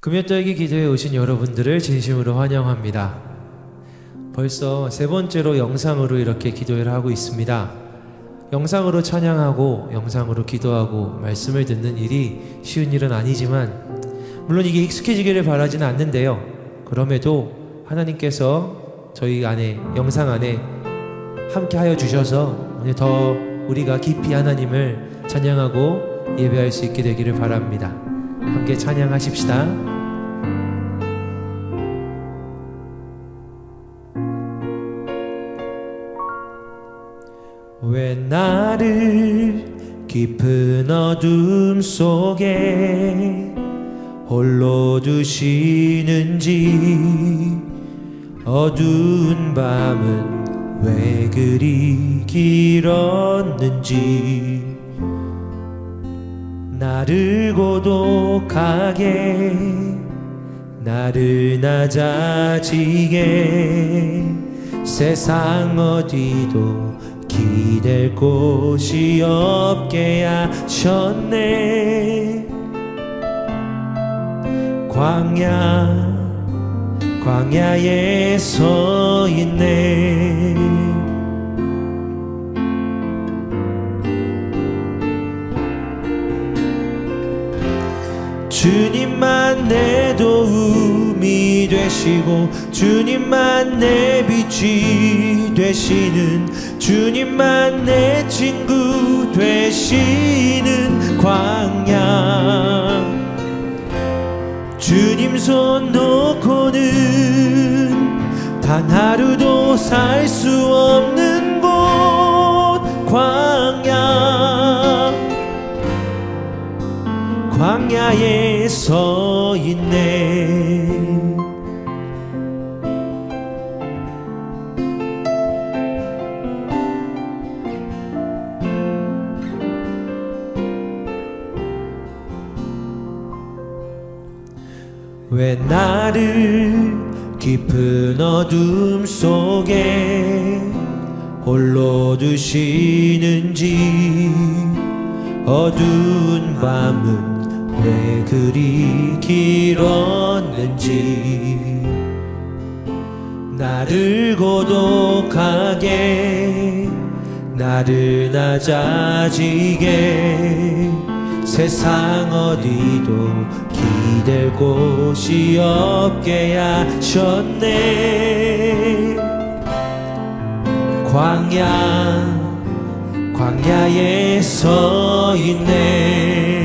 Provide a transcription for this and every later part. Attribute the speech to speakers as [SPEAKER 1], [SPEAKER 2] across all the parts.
[SPEAKER 1] 금요떨기 기도에 오신 여러분들을 진심으로 환영합니다. 벌써 세 번째로 영상으로 이렇게 기도를 하고 있습니다. 영상으로 찬양하고 영상으로 기도하고 말씀을 듣는 일이 쉬운 일은 아니지만 물론 이게 익숙해지기를 바라지는 않는데요. 그럼에도 하나님께서 저희 안에 영상 안에 함께 하여 주셔서 오늘 더 우리가 깊이 하나님을 찬양하고 예배할 수 있게 되기를 바랍니다. 함께 찬양하십시다. 왜 나를 깊은 어둠 속에 홀로 두시는지, 어두운 밤은 왜 그리 길었는지, 나를 고독하게 나를 낮아지게 세상 어디도 기댈 곳이 없게 하셨네. 광야에 서 있네. 주님만 내 도움이 되시고 주님만 내 빛이 되시는, 주님만 내 친구 되시는 광야. 주님 손 놓고는 단 하루도 살 수 없는 곳 광야에 서 있네. 왜 나를 깊은 어둠 속에 홀로 두시는지, 어두운 밤은 왜 그리 길었는지, 나를 고독하게 나를 낮아지게 세상 어디도 기댈 곳이 없게 하셨네. 광야에 서 있네.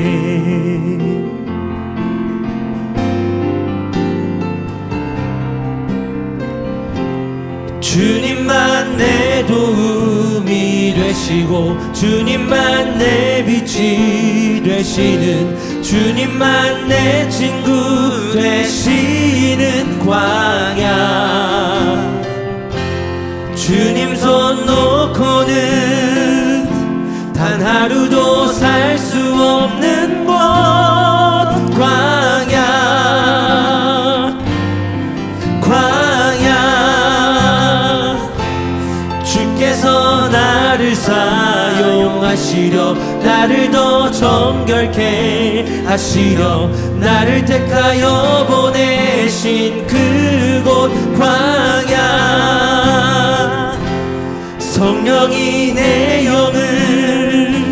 [SPEAKER 1] 주님만 내 도움이 되시고 주님만 내 빛이 되시는, 주님만 내 친구 되시는 광야. 주님 손 놓고는 단 하루도 살 수 없는 곳 광야. 주께서 나를 사용하시려, 나를 더 정결케 하시려, 나를 택하여 보내신 그곳 광야. 성령이 내 영을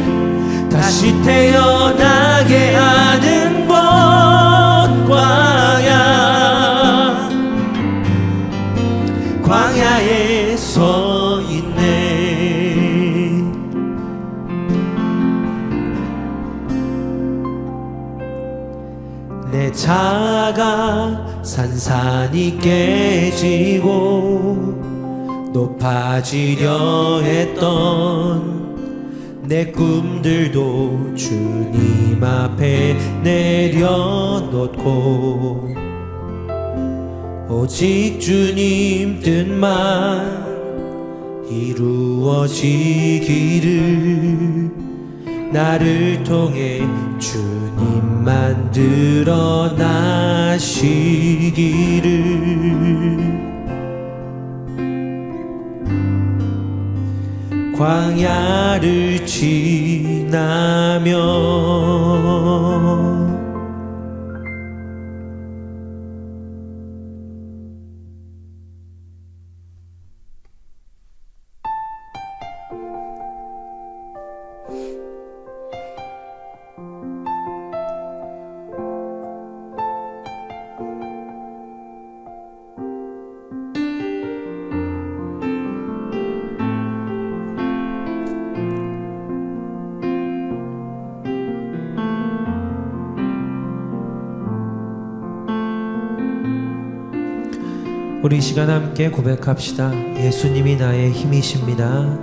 [SPEAKER 1] 다시 태어나게 하는 곳 광야에 서 있네. 내 자아가 산산이 깨지고 높아지려 했던 내 꿈들도 주님 앞에 내려놓고 오직 주님 뜻만 이루어지기를, 나를 통해 주님만 드러나시기를. 광야를 지나며 우리 이 시간 함께 고백합시다. 예수님이 나의 힘이십니다.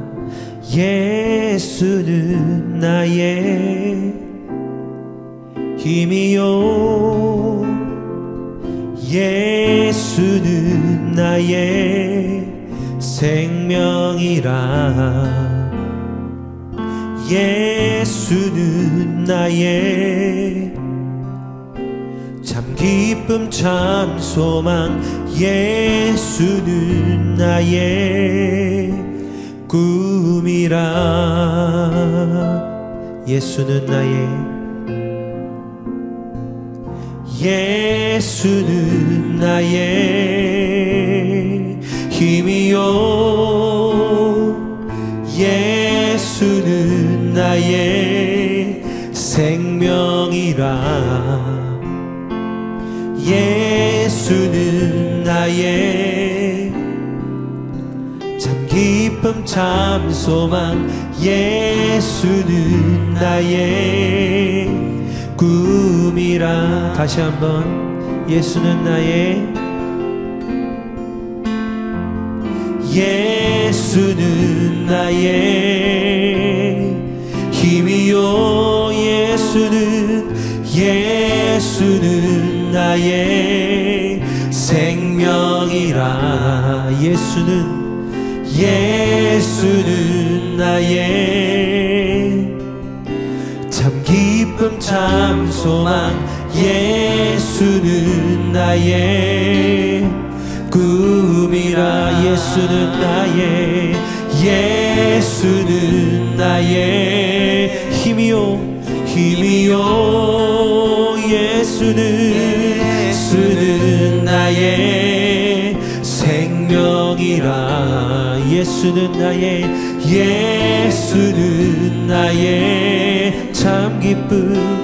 [SPEAKER 1] 예수는 나의 힘이요, 예수는 나의 생명이라. 예수는 나의 참 기쁨 참 소망. 예수는 나의 꿈이라. 예수는 나의, 예수는 나의 힘이요, 예수는 나의 생명이라. 예수는 나의 참 기쁨 참 소망. 예수는 나의 꿈이라. 다시 한번. 예수는 나의, 예수는 나의 힘이요, 예수는 나의 생명이라. 예수는 나의 참 기쁨 참 소망. 예수는 나의 꿈이라. 예수는 나의 힘이요, 예수는 나의 생명이라. 예수는 나의 참 기쁨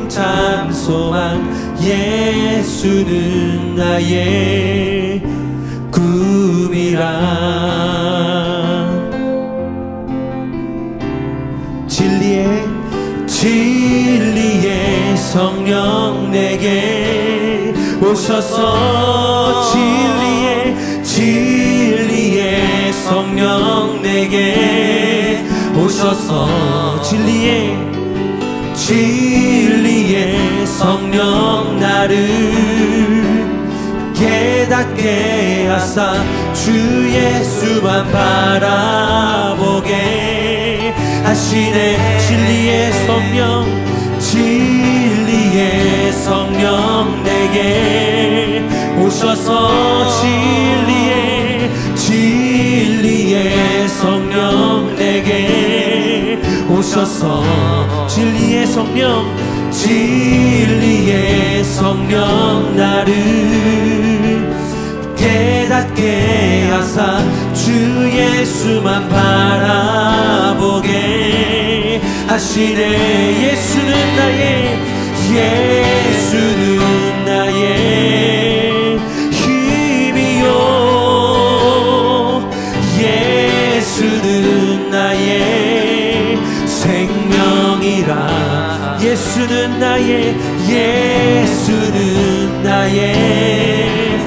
[SPEAKER 1] 참 소망. 예수는 나의 꿈이라. 진리의 성령 내게 오셔서. 진리의 성령 내게 오셔서. 진리의 성령 나를 깨닫게 하사 주 예수만 바라보게 하시네. 진리의 성령 내게 오셔서. 진리의 성령 내게 오셔서. 진리의 성령 나를 깨닫게 하사 주 예수만 바라보게 하시네. 예수는 나의 힘이요, 예수는 나의 생명이라. 예수는 나의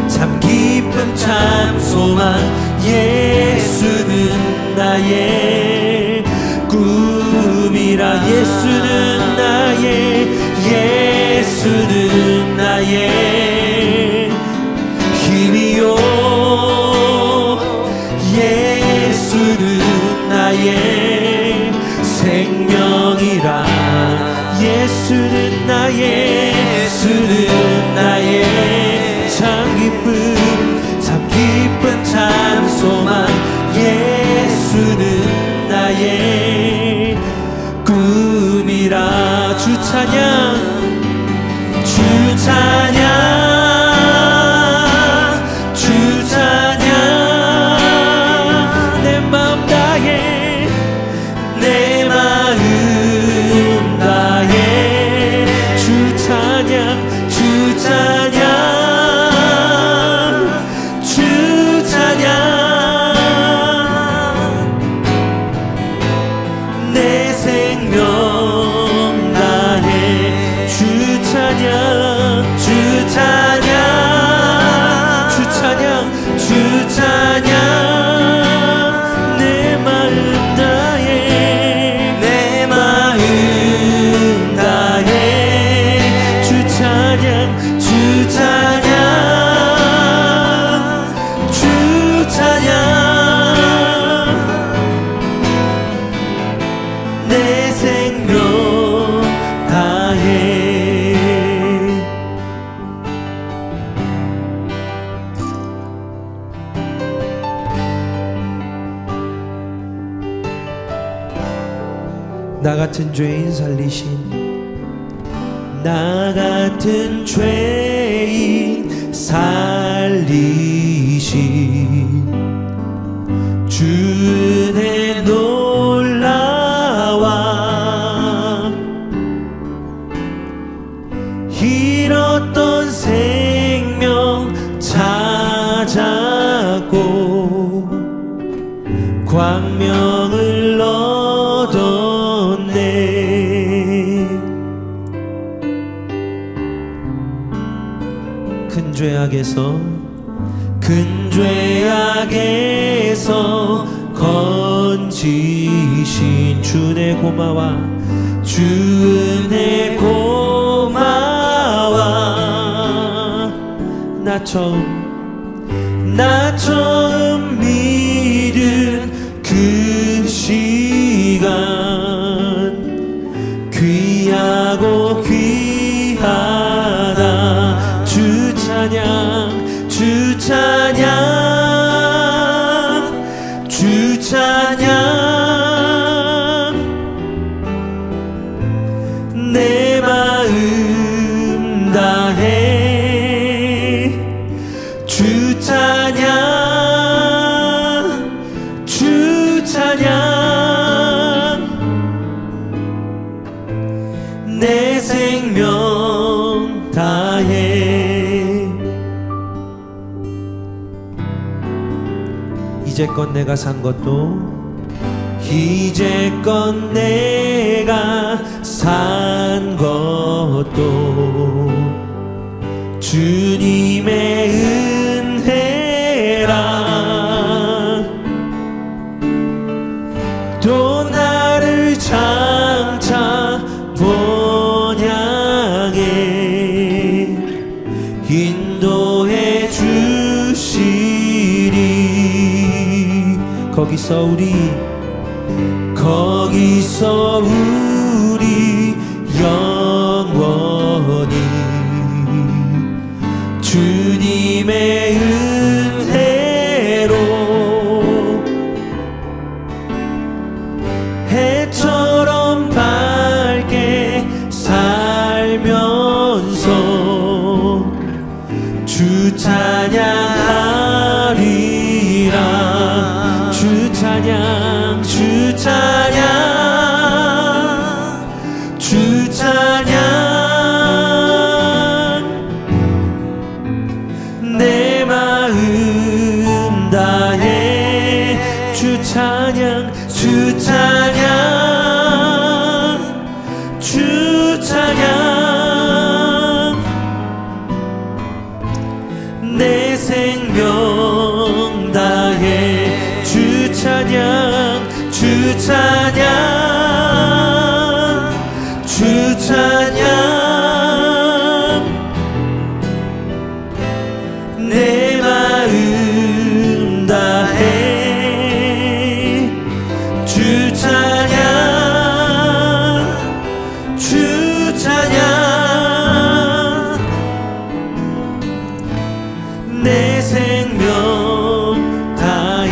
[SPEAKER 1] 참 기쁨 참 소망. 예수는 나의 꿈이라. 예수는 나의 힘이요, 예수는 나의 생명이라. 예수는 나의 참 기쁨 참 소망. 예수는 나의 꿈이라. 주 찬양 내 마음 다해 주 찬양 내 마음 다해 내 마음 다해 주 찬양 주 찬양 주 찬양 내 생명 다해 나 같은 죄인 살리신 나 같은 죄인 살리신 주 은혜 놀라와 잃었던 생명 찾았고 광명을 얻었네 큰 죄악에서 건지신 주 은혜 고마워 주 은혜 고마워 나 처음 믿은 그 시간 귀하고 귀하다 주 찬양 주 찬양 주 찬양 내 마음 다해 주 찬양 주 찬양 내 생명 다해 이제껏 내가 산 것도 이제껏 내가 산 것도 주님의 은혜라 또 나를 장차 본향에 인도해 주시리 거기서 우리 영원히 주님의 은혜로 해처럼 밝게 살면서 주 찬양하리라 주 찬양 주 찬양 주 찬양 내 마음 다해 주 찬양 주 찬양 주 찬양 내 생명 다해 주 찬양 주 찬양 주 찬양 내 마음 다해 주 찬양 주 찬양 내 생명 다해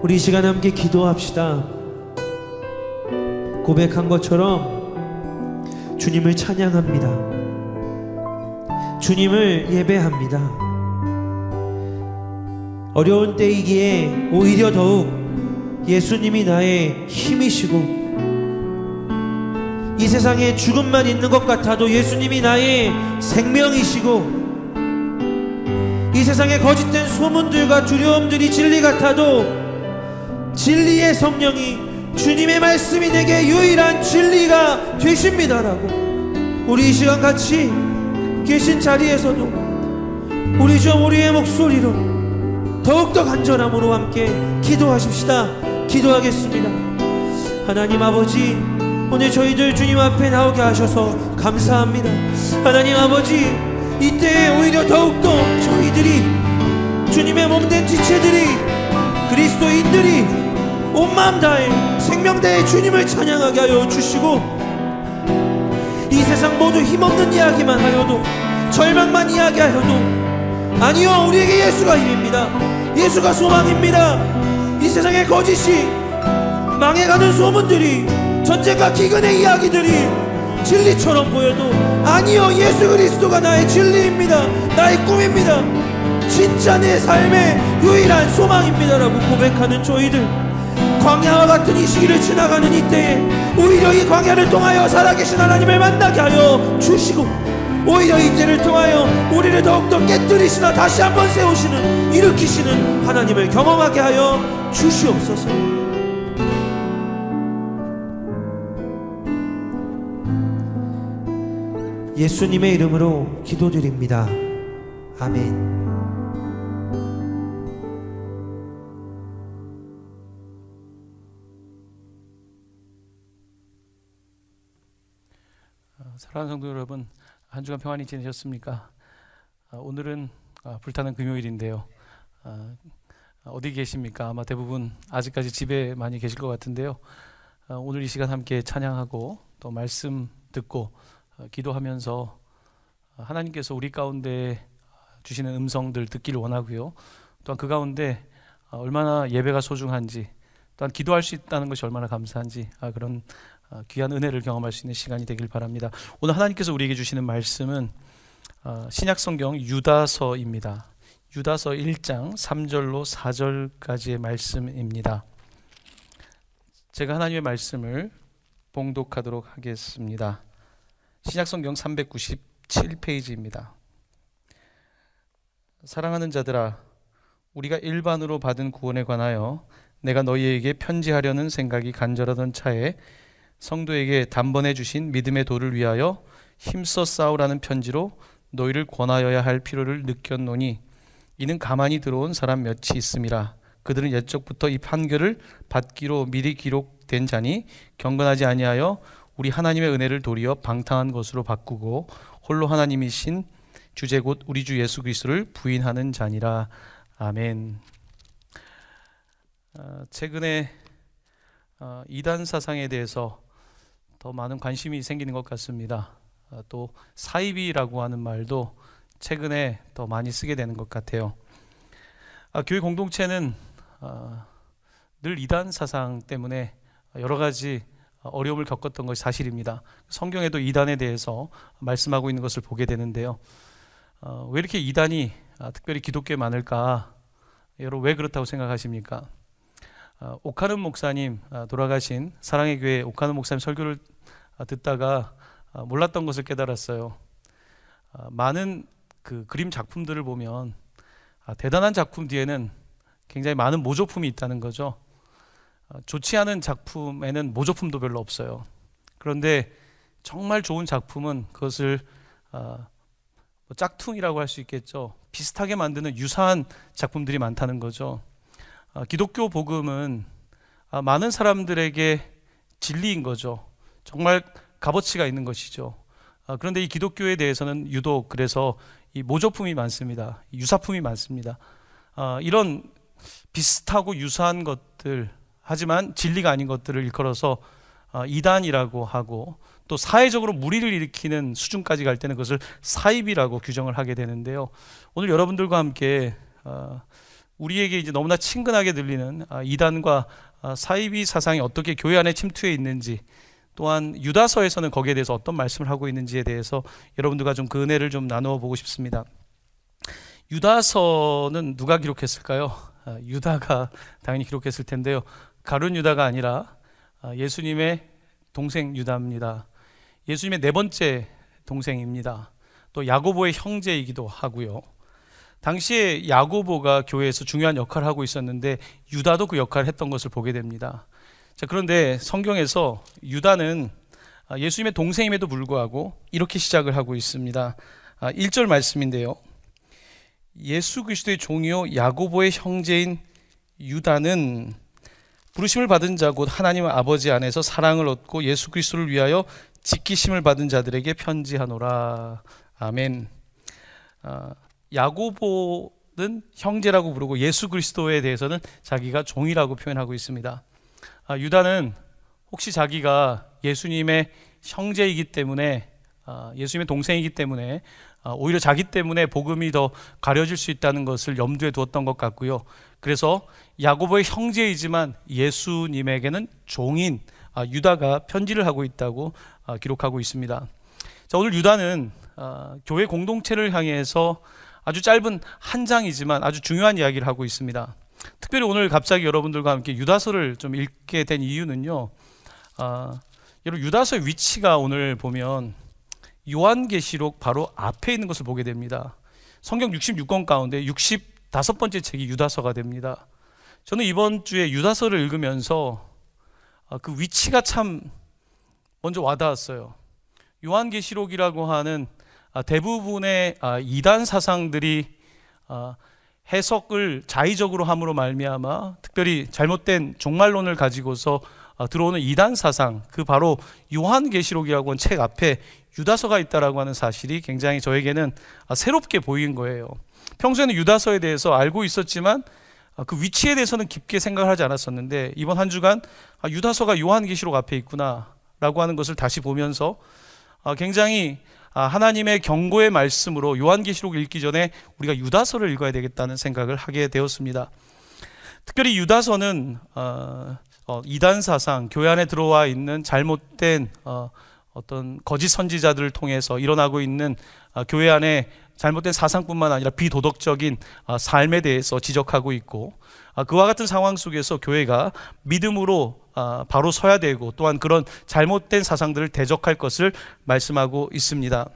[SPEAKER 1] 우리 이 시간 함께 기도합시다. 고백한 것처럼 주님을 찬양합니다. 주님을 예배합니다. 어려운 때이기에 오히려 더욱 예수님이 나의 힘이시고 이 세상에 죽음만 있는 것 같아도 예수님이 나의 생명이시고 이 세상에 거짓된 소문들과 두려움들이 진리 같아도 진리의 성령이 주님의 말씀이 내게 유일한 진리가 되십니다라고 우리 이 시간 같이 계신 자리에서도 우리 좀 우리의 목소리로 더욱더 간절함으로 함께 기도하십시다. 기도하겠습니다. 하나님 아버지, 오늘 저희들 주님 앞에 나오게 하셔서 감사합니다. 하나님 아버지, 이때에 오히려 더욱더 저희들이 주님의 몸된 지체들이, 그리스도인들이 온 마음 다해 생명 다해 주님을 찬양하게 하여 주시고, 이 세상 모두 힘없는 이야기만 하여도, 절망만 이야기하여도, 아니요, 우리에게 예수가 힘입니다. 예수가 소망입니다. 이 세상의 거짓이, 망해가는 소문들이, 전쟁과 기근의 이야기들이 진리처럼 보여도, 아니요, 예수 그리스도가 나의 진리입니다. 나의 꿈입니다. 진짜 내 삶의 유일한 소망입니다라고 고백하는 저희들, 광야와 같은 이 시기를 지나가는 이때에 오히려 이 광야를 통하여 살아계신 하나님을 만나게 하여 주시고, 오히려 이때를 통하여 우리를 더욱더 깨뜨리시나 다시 한번 세우시는, 일으키시는 하나님을 경험하게 하여 주시옵소서. 예수님의 이름으로 기도드립니다. 아멘.
[SPEAKER 2] 사랑하는 성도 여러분, 한 주간 평안히 지내셨습니까? 오늘은 불타는 금요일인데요. 어디 계십니까? 아마 대부분 아직까지 집에 많이 계실 것 같은데요. 오늘 이 시간 함께 찬양하고 또 말씀 듣고 기도하면서 하나님께서 우리 가운데 주시는 음성들 듣기를 원하고요. 또한 그 가운데 얼마나 예배가 소중한지, 또한 기도할 수 있다는 것이 얼마나 감사한지, 그런 귀한 은혜를 경험할 수 있는 시간이 되길 바랍니다. 오늘 하나님께서 우리에게 주시는 말씀은 신약성경 유다서입니다. 유다서 1장 3절로 4절까지의 말씀입니다. 제가 하나님의 말씀을 봉독하도록 하겠습니다. 신약성경 397페이지입니다. 사랑하는 자들아, 우리가 일반으로 받은 구원에 관하여 내가 너희에게 편지하려는 생각이 간절하던 차에 성도에게 단번에 주신 믿음의 도를 위하여 힘써 싸우라는 편지로 너희를 권하여야 할 필요를 느꼈노니, 이는 가만히 들어온 사람 몇이 있음이라. 그들은 옛적부터 이 판결을 받기로 미리 기록된 자니 경건하지 아니하여 우리 하나님의 은혜를 도리어 방탕한 것으로 바꾸고 홀로 하나님이신 주제 곧 우리 주 예수 그리스도를 부인하는 자니라. 아멘. 최근에 이단 사상에 대해서 더 많은 관심이 생기는 것 같습니다. 또 사이비라고 하는 말도 최근에 더 많이 쓰게 되는 것 같아요. 교회 공동체는 늘 이단 사상 때문에 여러 가지 어려움을 겪었던 것이 사실입니다. 성경에도 이단에 대해서 말씀하고 있는 것을 보게 되는데요. 왜 이렇게 이단이 특별히 기독교에 많을까? 여러분, 왜 그렇다고 생각하십니까? 오카는 목사님, 돌아가신 사랑의 교회 오카는 목사님 설교를 듣다가 몰랐던 것을 깨달았어요. 많은 그 그림 작품들을 보면 대단한 작품 뒤에는 굉장히 많은 모조품이 있다는 거죠. 좋지 않은 작품에는 모조품도 별로 없어요. 그런데 정말 좋은 작품은 그것을 짝퉁이라고 할 수 있겠죠. 비슷하게 만드는 유사한 작품들이 많다는 거죠. 기독교 복음은 많은 사람들에게 진리인 거죠. 정말 값어치가 있는 것이죠. 그런데 이 기독교에 대해서는 유독 그래서 이 모조품이 많습니다. 유사품이 많습니다. 이런 비슷하고 유사한 것들, 하지만 진리가 아닌 것들을 일컬어서 이단이라고 하고, 또 사회적으로 무리를 일으키는 수준까지 갈 때는 그것을 사입이라고 규정을 하게 되는데요. 오늘 여러분들과 함께 우리에게 이제 너무나 친근하게 들리는 이단과 사이비 사상이 어떻게 교회 안에 침투해 있는지, 또한 유다서에서는 거기에 대해서 어떤 말씀을 하고 있는지에 대해서 여러분들과 좀 그 은혜를 좀 나누어 보고 싶습니다. 유다서는 누가 기록했을까요? 유다가 당연히 기록했을 텐데요. 가룟 유다가 아니라 예수님의 동생 유다입니다. 예수님의 네 번째 동생입니다. 또 야고보의 형제이기도 하고요. 당시에 야고보가 교회에서 중요한 역할을 하고 있었는데 유다도 그 역할을 했던 것을 보게 됩니다. 자, 그런데 성경에서 유다는 예수님의 동생임에도 불구하고 이렇게 시작을 하고 있습니다. 1절 말씀인데요. 예수 그리스도의 종이요 야고보의 형제인 유다는 부르심을 받은 자 곧 하나님 아버지 안에서 사랑을 얻고 예수 그리스도를 위하여 지키심을 받은 자들에게 편지하노라. 아멘. 야고보는 형제라고 부르고 예수 그리스도에 대해서는 자기가 종이라고 표현하고 있습니다. 유다는 혹시 자기가 예수님의 형제이기 때문에 예수님의 동생이기 때문에 오히려 자기 때문에 복음이 더 가려질 수 있다는 것을 염두에 두었던 것 같고요. 그래서 야고보의 형제이지만 예수님에게는 종인 유다가 편지를 하고 있다고 기록하고 있습니다. 자, 오늘 유다는 교회 공동체를 향해서 아주 짧은 한 장이지만 아주 중요한 이야기를 하고 있습니다. 특별히 오늘 갑자기 여러분들과 함께 유다서를 좀 읽게 된 이유는요, 여러분 유다서의 위치가 오늘 보면 요한계시록 바로 앞에 있는 것을 보게 됩니다. 성경 66권 가운데 65번째 책이 유다서가 됩니다. 저는 이번 주에 유다서를 읽으면서 그 위치가 참 먼저 와닿았어요. 요한계시록이라고 하는 대부분의 이단 사상들이 해석을 자의적으로 함으로 말미암아 특별히 잘못된 종말론을 가지고서 들어오는 이단 사상, 그 바로 요한계시록이라고 하는 책 앞에 유다서가 있다라고 하는 사실이 굉장히 저에게는 새롭게 보인 거예요. 평소에는 유다서에 대해서 알고 있었지만 그 위치에 대해서는 깊게 생각을 하지 않았었는데 이번 한 주간 유다서가 요한계시록 앞에 있구나 라고 하는 것을 다시 보면서 굉장히 하나님의 경고의 말씀으로 요한계시록을 읽기 전에 우리가 유다서를 읽어야 되겠다는 생각을 하게 되었습니다. 특별히 유다서는 이단 사상, 교회 안에 들어와 있는 잘못된 어떤 거짓 선지자들을 통해서 일어나고 있는 교회 안에 잘못된 사상뿐만 아니라 비도덕적인 삶에 대해서 지적하고 있고, 그와 같은 상황 속에서 교회가 믿음으로 바로 서야 되고 또한 그런 잘못된 사상들을 대적할 것을 말씀하고 있습니다.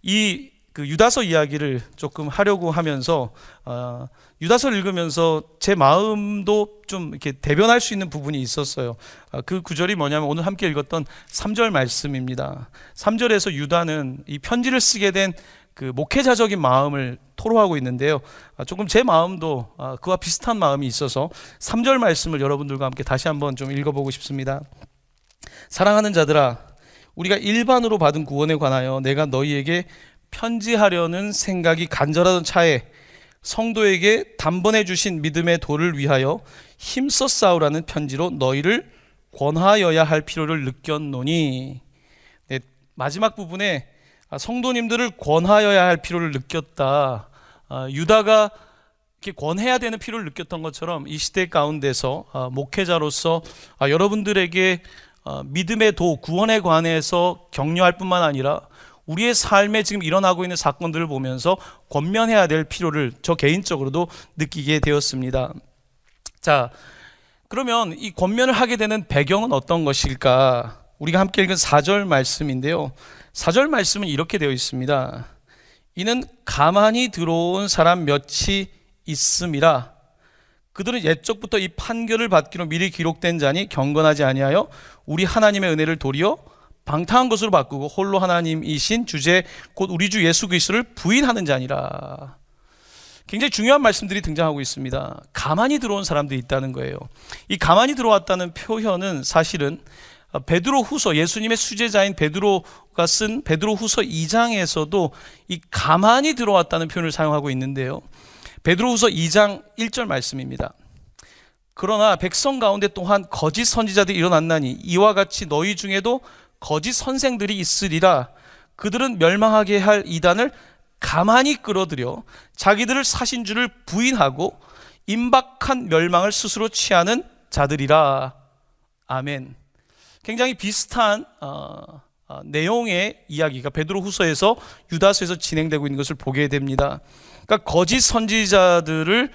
[SPEAKER 2] 이 유다서 이야기를 조금 하려고 하면서 유다서를 읽으면서 제 마음도 좀 이렇게 대변할 수 있는 부분이 있었어요. 그 구절이 뭐냐면 오늘 함께 읽었던 3절 말씀입니다. 3절에서 유다는 이 편지를 쓰게 된 그 목회자적인 마음을 토로하고 있는데요. 조금 제 마음도 그와 비슷한 마음이 있어서 3절 말씀을 여러분들과 함께 다시 한번 좀 읽어보고 싶습니다. 사랑하는 자들아, 우리가 일반으로 받은 구원에 관하여 내가 너희에게 편지하려는 생각이 간절하던 차에 성도에게 단번에 주신 믿음의 도를 위하여 힘써 싸우라는 편지로 너희를 권하여야 할 필요를 느꼈노니. 네, 마지막 부분에 성도님들을 권하여야 할 필요를 느꼈다. 유다가 이렇게 권해야 되는 필요를 느꼈던 것처럼 이 시대 가운데서 목회자로서 여러분들에게 믿음의 도, 구원에 관해서 격려할 뿐만 아니라 우리의 삶에 지금 일어나고 있는 사건들을 보면서 권면해야 될 필요를 저 개인적으로도 느끼게 되었습니다. 자, 그러면 이 권면을 하게 되는 배경은 어떤 것일까? 우리가 함께 읽은 4절 말씀인데요. 4절 말씀은 이렇게 되어 있습니다. 이는 가만히 들어온 사람 몇이 있음이라. 그들은 옛적부터 이 판결을 받기로 미리 기록된 자니 경건하지 아니하여 우리 하나님의 은혜를 도리어 방탕한 것으로 바꾸고 홀로 하나님이신 주제 곧 우리 주 예수 그리스도를 부인하는 자니라. 굉장히 중요한 말씀들이 등장하고 있습니다. 가만히 들어온 사람들이 있다는 거예요. 이 가만히 들어왔다는 표현은 사실은 베드로 후서, 예수님의 수제자인 베드로가 쓴 베드로 후서 2장에서도 이 가만히 들어왔다는 표현을 사용하고 있는데요. 베드로 후서 2장 1절 말씀입니다. 그러나 백성 가운데 또한 거짓 선지자들이 일어났나니 이와 같이 너희 중에도 거짓 선생들이 있으리라. 그들은 멸망하게 할 이단을 가만히 끌어들여 자기들을 사신 줄을 부인하고 임박한 멸망을 스스로 취하는 자들이라. 아멘. 굉장히 비슷한 내용의 이야기가 베드로 후서에서 유다서에서 진행되고 있는 것을 보게 됩니다. 그러니까 거짓 선지자들을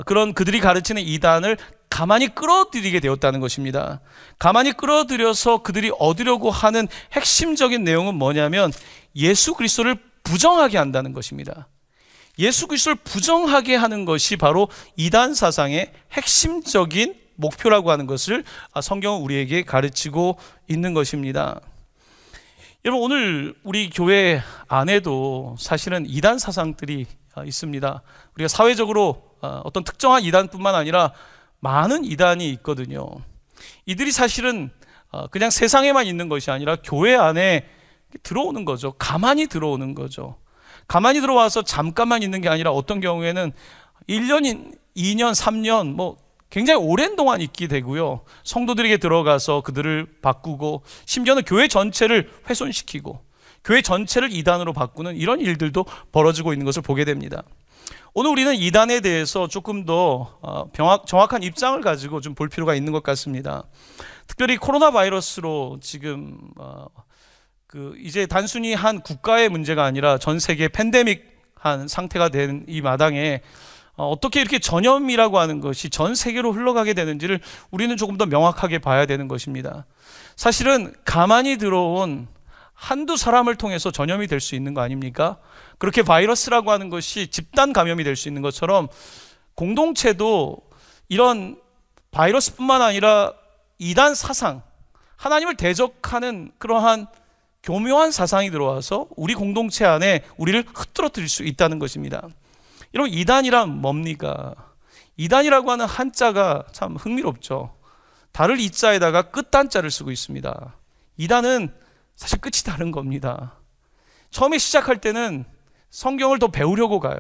[SPEAKER 2] 그런 그들이 가르치는 이단을 가만히 끌어들이게 되었다는 것입니다. 가만히 끌어들여서 그들이 얻으려고 하는 핵심적인 내용은 뭐냐면 예수 그리스도를 부정하게 한다는 것입니다. 예수 그리스도를 부정하게 하는 것이 바로 이단 사상의 핵심적인 목표라고 하는 것을 성경은 우리에게 가르치고 있는 것입니다. 여러분, 오늘 우리 교회 안에도 사실은 이단 사상들이 있습니다. 우리가 사회적으로 어떤 특정한 이단뿐만 아니라 많은 이단이 있거든요. 이들이 사실은 그냥 세상에만 있는 것이 아니라 교회 안에 들어오는 거죠. 가만히 들어오는 거죠. 가만히 들어와서 잠깐만 있는 게 아니라 어떤 경우에는 1년, 2년, 3년 뭐 굉장히 오랜 동안 있게 되고요. 성도들에게 들어가서 그들을 바꾸고 심지어는 교회 전체를 훼손시키고 교회 전체를 이단으로 바꾸는 이런 일들도 벌어지고 있는 것을 보게 됩니다. 오늘 우리는 이단에 대해서 조금 더 정확한 입장을 가지고 좀 볼 필요가 있는 것 같습니다. 특별히 코로나 바이러스로 지금 이제 단순히 한 국가의 문제가 아니라 전 세계 팬데믹한 상태가 된 이 마당에 어떻게 이렇게 전염이라고 하는 것이 전 세계로 흘러가게 되는지를 우리는 조금 더 명확하게 봐야 되는 것입니다. 사실은 가만히 들어온 한두 사람을 통해서 전염이 될 수 있는 거 아닙니까? 그렇게 바이러스라고 하는 것이 집단 감염이 될 수 있는 것처럼 공동체도 이런 바이러스뿐만 아니라 이단 사상, 하나님을 대적하는 그러한 교묘한 사상이 들어와서 우리 공동체 안에 우리를 흐트러뜨릴 수 있다는 것입니다. 여러분, 이단이란 뭡니까? 이단이라고 하는 한자가 참 흥미롭죠. 달을 이자에다가 끝단자를 쓰고 있습니다. 이단은 사실 끝이 다른 겁니다. 처음에 시작할 때는 성경을 더 배우려고 가요.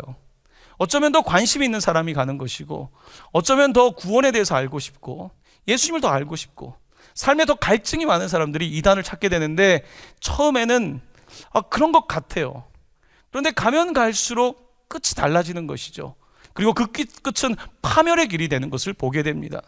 [SPEAKER 2] 어쩌면 더 관심이 있는 사람이 가는 것이고, 어쩌면 더 구원에 대해서 알고 싶고, 예수님을 더 알고 싶고, 삶에 더 갈증이 많은 사람들이 이단을 찾게 되는데, 처음에는 그런 것 같아요. 그런데 가면 갈수록 끝이 달라지는 것이죠. 그리고 그 끝은 파멸의 길이 되는 것을 보게 됩니다.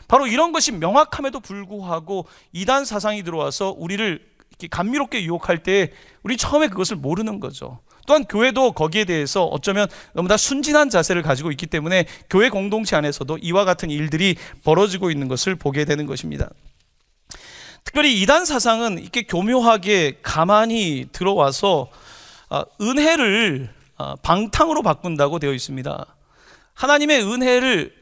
[SPEAKER 2] 바로 이런 것이 명확함에도 불구하고 이단 사상이 들어와서 우리를 이렇게 감미롭게 유혹할 때 우리 처음에 그것을 모르는 거죠. 또한 교회도 거기에 대해서 어쩌면 너무나 순진한 자세를 가지고 있기 때문에 교회 공동체 안에서도 이와 같은 일들이 벌어지고 있는 것을 보게 되는 것입니다. 특별히 이단 사상은 이렇게 교묘하게 가만히 들어와서 은혜를 방탕으로 바꾼다고 되어 있습니다. 하나님의 은혜를,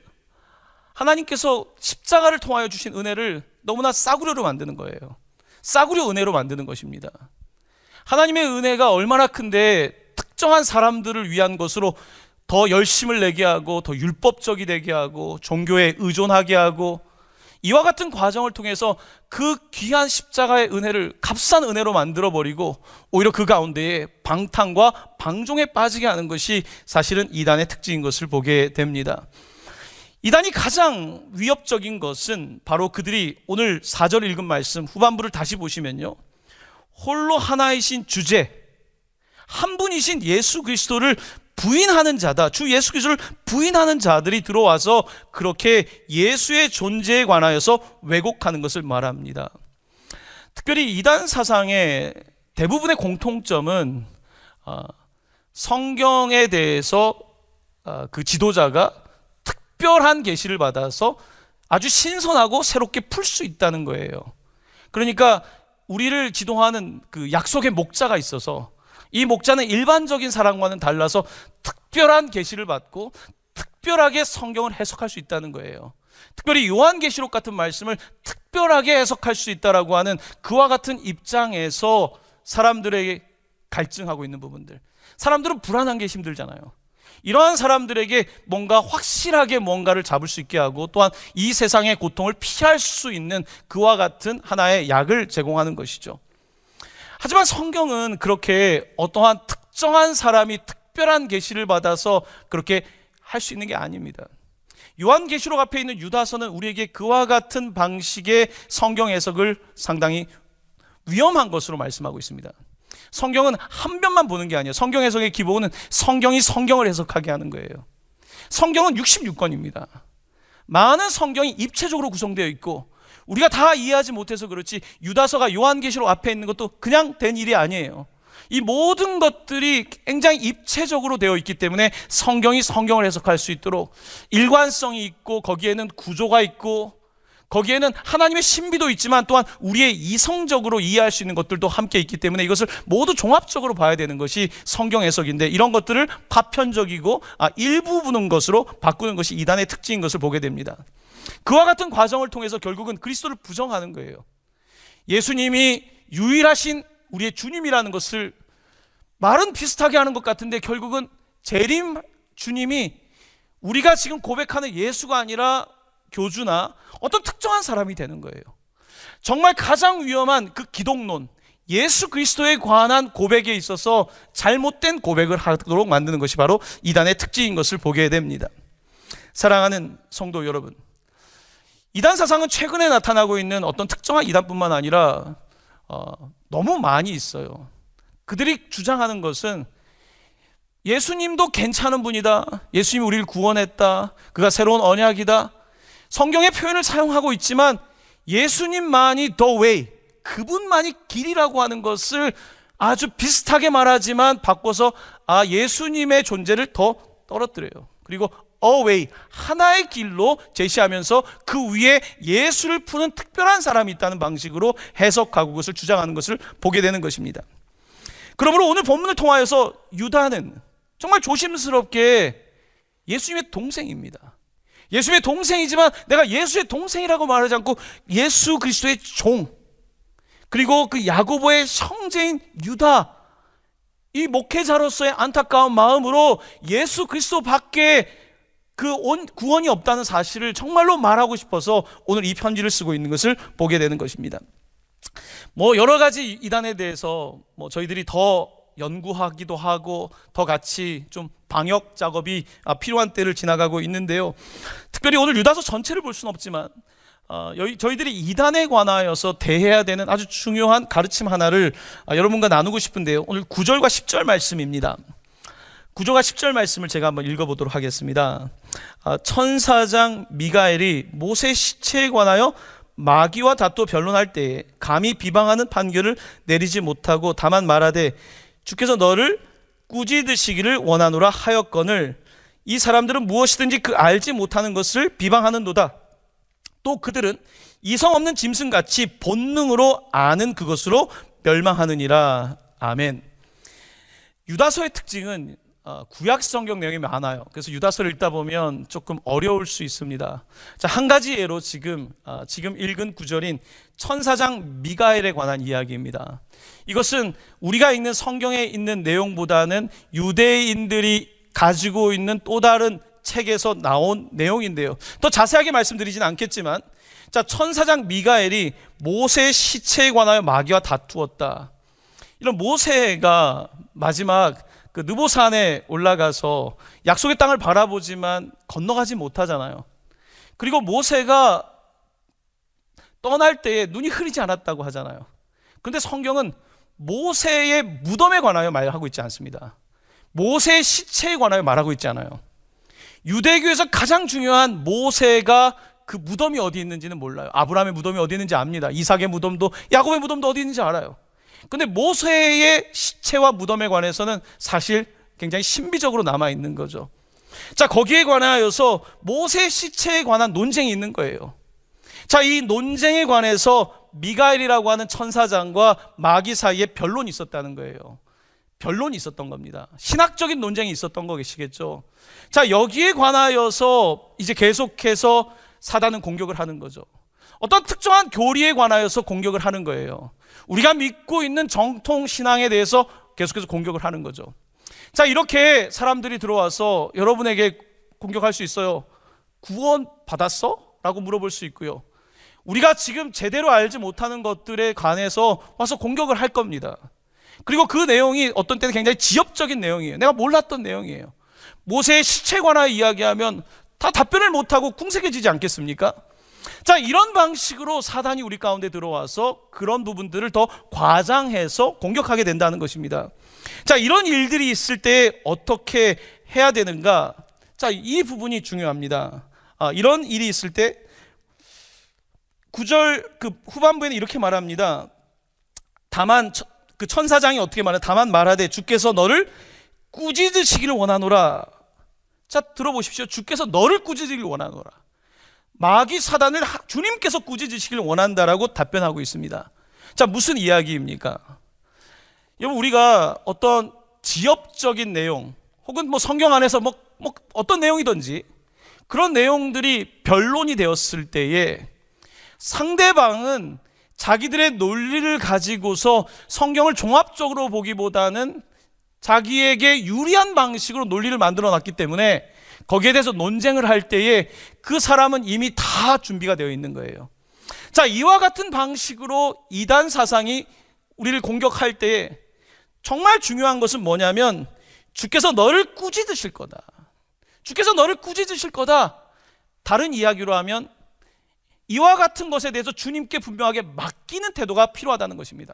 [SPEAKER 2] 하나님께서 십자가를 통하여 주신 은혜를 너무나 싸구려로 만드는 거예요. 싸구려 은혜로 만드는 것입니다. 하나님의 은혜가 얼마나 큰데 특정한 사람들을 위한 것으로 더 열심을 내게 하고 더 율법적이 되게 하고 종교에 의존하게 하고, 이와 같은 과정을 통해서 그 귀한 십자가의 은혜를 값싼 은혜로 만들어버리고 오히려 그 가운데에 방탕과 방종에 빠지게 하는 것이 사실은 이단의 특징인 것을 보게 됩니다. 이단이 가장 위협적인 것은 바로 그들이 오늘 4절 읽은 말씀 후반부를 다시 보시면요, 홀로 하나이신 주제, 한 분이신 예수 그리스도를 부인하는 자다, 주 예수 그리스도를 부인하는 자들이 들어와서 그렇게 예수의 존재에 관하여서 왜곡하는 것을 말합니다. 특별히 이단 사상의 대부분의 공통점은 성경에 대해서 그 지도자가 특별한 계시를 받아서 아주 신선하고 새롭게 풀 수 있다는 거예요. 그러니까 우리를 지도하는 그 약속의 목자가 있어서 이 목자는 일반적인 사람과는 달라서 특별한 계시를 받고 특별하게 성경을 해석할 수 있다는 거예요. 특별히 요한계시록 같은 말씀을 특별하게 해석할 수 있다라고 하는 그와 같은 입장에서 사람들에게 갈증하고 있는 부분들, 사람들은 불안한 게 힘들잖아요. 이러한 사람들에게 뭔가 확실하게 뭔가를 잡을 수 있게 하고 또한 이 세상의 고통을 피할 수 있는 그와 같은 하나의 약을 제공하는 것이죠. 하지만 성경은 그렇게 어떠한 특정한 사람이 특별한 계시를 받아서 그렇게 할 수 있는 게 아닙니다. 요한계시록 앞에 있는 유다서는 우리에게 그와 같은 방식의 성경 해석을 상당히 위험한 것으로 말씀하고 있습니다. 성경은 한 면만 보는 게 아니에요. 성경 해석의 기본은 성경이 성경을 해석하게 하는 거예요. 성경은 66권입니다. 많은 성경이 입체적으로 구성되어 있고 우리가 다 이해하지 못해서 그렇지 유다서가 요한계시록 앞에 있는 것도 그냥 된 일이 아니에요. 이 모든 것들이 굉장히 입체적으로 되어 있기 때문에 성경이 성경을 해석할 수 있도록 일관성이 있고 거기에는 구조가 있고 거기에는 하나님의 신비도 있지만 또한 우리의 이성적으로 이해할 수 있는 것들도 함께 있기 때문에 이것을 모두 종합적으로 봐야 되는 것이 성경 해석인데, 이런 것들을 파편적이고 일부 보는 것으로 바꾸는 것이 이단의 특징인 것을 보게 됩니다. 그와 같은 과정을 통해서 결국은 그리스도를 부정하는 거예요. 예수님이 유일하신 우리의 주님이라는 것을 말은 비슷하게 하는 것 같은데 결국은 재림 주님이 우리가 지금 고백하는 예수가 아니라 교주나 어떤 특정한 사람이 되는 거예요. 정말 가장 위험한 그 기독론, 예수 그리스도에 관한 고백에 있어서 잘못된 고백을 하도록 만드는 것이 바로 이단의 특징인 것을 보게 됩니다. 사랑하는 성도 여러분, 이단 사상은 최근에 나타나고 있는 어떤 특정한 이단뿐만 아니라 너무 많이 있어요. 그들이 주장하는 것은 예수님도 괜찮은 분이다, 예수님이 우리를 구원했다, 그가 새로운 언약이다, 성경의 표현을 사용하고 있지만 예수님만이 the way, 그분만이 길이라고 하는 것을 아주 비슷하게 말하지만 바꿔서 예수님의 존재를 더 떨어뜨려요. 그리고 a way, 하나의 길로 제시하면서 그 위에 예수를 푸는 특별한 사람이 있다는 방식으로 해석하고 그것을 주장하는 것을 보게 되는 것입니다. 그러므로 오늘 본문을 통하여서 유다는 정말 조심스럽게 예수님의 동생입니다. 예수님의 동생이지만 내가 예수의 동생이라고 말하지 않고 예수 그리스도의 종, 그리고 그 야고보의 형제인 유다, 이 목회자로서의 안타까운 마음으로 예수 그리스도 밖에 그 구원이 없다는 사실을 정말로 말하고 싶어서 오늘 이 편지를 쓰고 있는 것을 보게 되는 것입니다. 여러 가지 이단에 대해서 저희들이 더 연구하기도 하고 더 같이 좀 방역 작업이 필요한 때를 지나가고 있는데요. 특별히 오늘 유다서 전체를 볼 수는 없지만 저희들이 이단에 관하여서 대해야 되는 아주 중요한 가르침 하나를 여러분과 나누고 싶은데요. 오늘 9절과 10절 말씀입니다. 9절과 10절 말씀을 제가 한번 읽어보도록 하겠습니다. 천사장 미가엘이 모세 시체에 관하여 마귀와 다투어 변론할 때에 감히 비방하는 판결을 내리지 못하고 다만 말하되 주께서 너를 꾸짖으시기를 원하노라 하였거늘 이 사람들은 무엇이든지 그 알지 못하는 것을 비방하는도다. 또 그들은 이성 없는 짐승같이 본능으로 아는 그것으로 멸망하느니라. 아멘. 유다서의 특징은 구약 성경 내용이 많아요. 그래서 유다서를 읽다 보면 조금 어려울 수 있습니다. 자, 한 가지 예로 지금 읽은 구절인 천사장 미가엘에 관한 이야기입니다. 이것은 우리가 읽는 성경에 있는 내용보다는 유대인들이 가지고 있는 또 다른 책에서 나온 내용인데요. 더 자세하게 말씀드리진 않겠지만, 자, 천사장 미가엘이 모세의 시체에 관하여 마귀와 다투었다. 이런 모세가 마지막 그 느보산에 올라가서 약속의 땅을 바라보지만 건너가지 못하잖아요. 그리고 모세가 떠날 때에 눈이 흐리지 않았다고 하잖아요. 그런데 성경은 모세의 무덤에 관하여 말하고 있지 않습니다. 모세의 시체에 관하여 말하고 있지 않아요. 유대교에서 가장 중요한 모세가 그 무덤이 어디 있는지는 몰라요. 아브라함의 무덤이 어디 있는지 압니다. 이삭의 무덤도 야곱의 무덤도 어디 있는지 알아요. 근데 모세의 시체와 무덤에 관해서는 사실 굉장히 신비적으로 남아있는 거죠. 자, 거기에 관하여서 모세의 시체에 관한 논쟁이 있는 거예요. 자, 이 논쟁에 관해서 미가엘이라고 하는 천사장과 마귀 사이에 변론이 있었다는 거예요. 변론이 있었던 겁니다. 신학적인 논쟁이 있었던 거겠죠. 자, 여기에 관하여서 이제 계속해서 사단은 공격을 하는 거죠. 어떤 특정한 교리에 관하여서 공격을 하는 거예요. 우리가 믿고 있는 정통 신앙에 대해서 계속해서 공격을 하는 거죠. 자, 이렇게 사람들이 들어와서 여러분에게 공격할 수 있어요. 구원 받았어? 라고 물어볼 수 있고요. 우리가 지금 제대로 알지 못하는 것들에 관해서 와서 공격을 할 겁니다. 그리고 그 내용이 어떤 때는 굉장히 지엽적인 내용이에요. 내가 몰랐던 내용이에요. 모세의 시체에 관하여 이야기하면 다 답변을 못하고 궁색해지지 않겠습니까? 자, 이런 방식으로 사단이 우리 가운데 들어와서 그런 부분들을 더 과장해서 공격하게 된다는 것입니다. 자, 이런 일들이 있을 때 어떻게 해야 되는가? 자, 이 부분이 중요합니다. 이런 일이 있을 때 9절 그 후반부에는 이렇게 말합니다. 다만 그 천사장이 어떻게 말해? 다만 말하되 주께서 너를 꾸짖으시기를 원하노라. 자, 들어보십시오. 주께서 너를 꾸짖으기를 원하노라. 마귀 사단을 주님께서 꾸짖으시기를 원한다라고 답변하고 있습니다. 자, 무슨 이야기입니까? 여러분, 우리가 어떤 지엽적인 내용 혹은 성경 안에서 어떤 내용이든지 그런 내용들이 변론이 되었을 때에 상대방은 자기들의 논리를 가지고서 성경을 종합적으로 보기보다는 자기에게 유리한 방식으로 논리를 만들어 놨기 때문에 거기에 대해서 논쟁을 할 때에 그 사람은 이미 다 준비가 되어 있는 거예요. 자, 이와 같은 방식으로 이단 사상이 우리를 공격할 때에 정말 중요한 것은 뭐냐면 주께서 너를 꾸짖으실 거다. 주께서 너를 꾸짖으실 거다. 다른 이야기로 하면 이와 같은 것에 대해서 주님께 분명하게 맡기는 태도가 필요하다는 것입니다.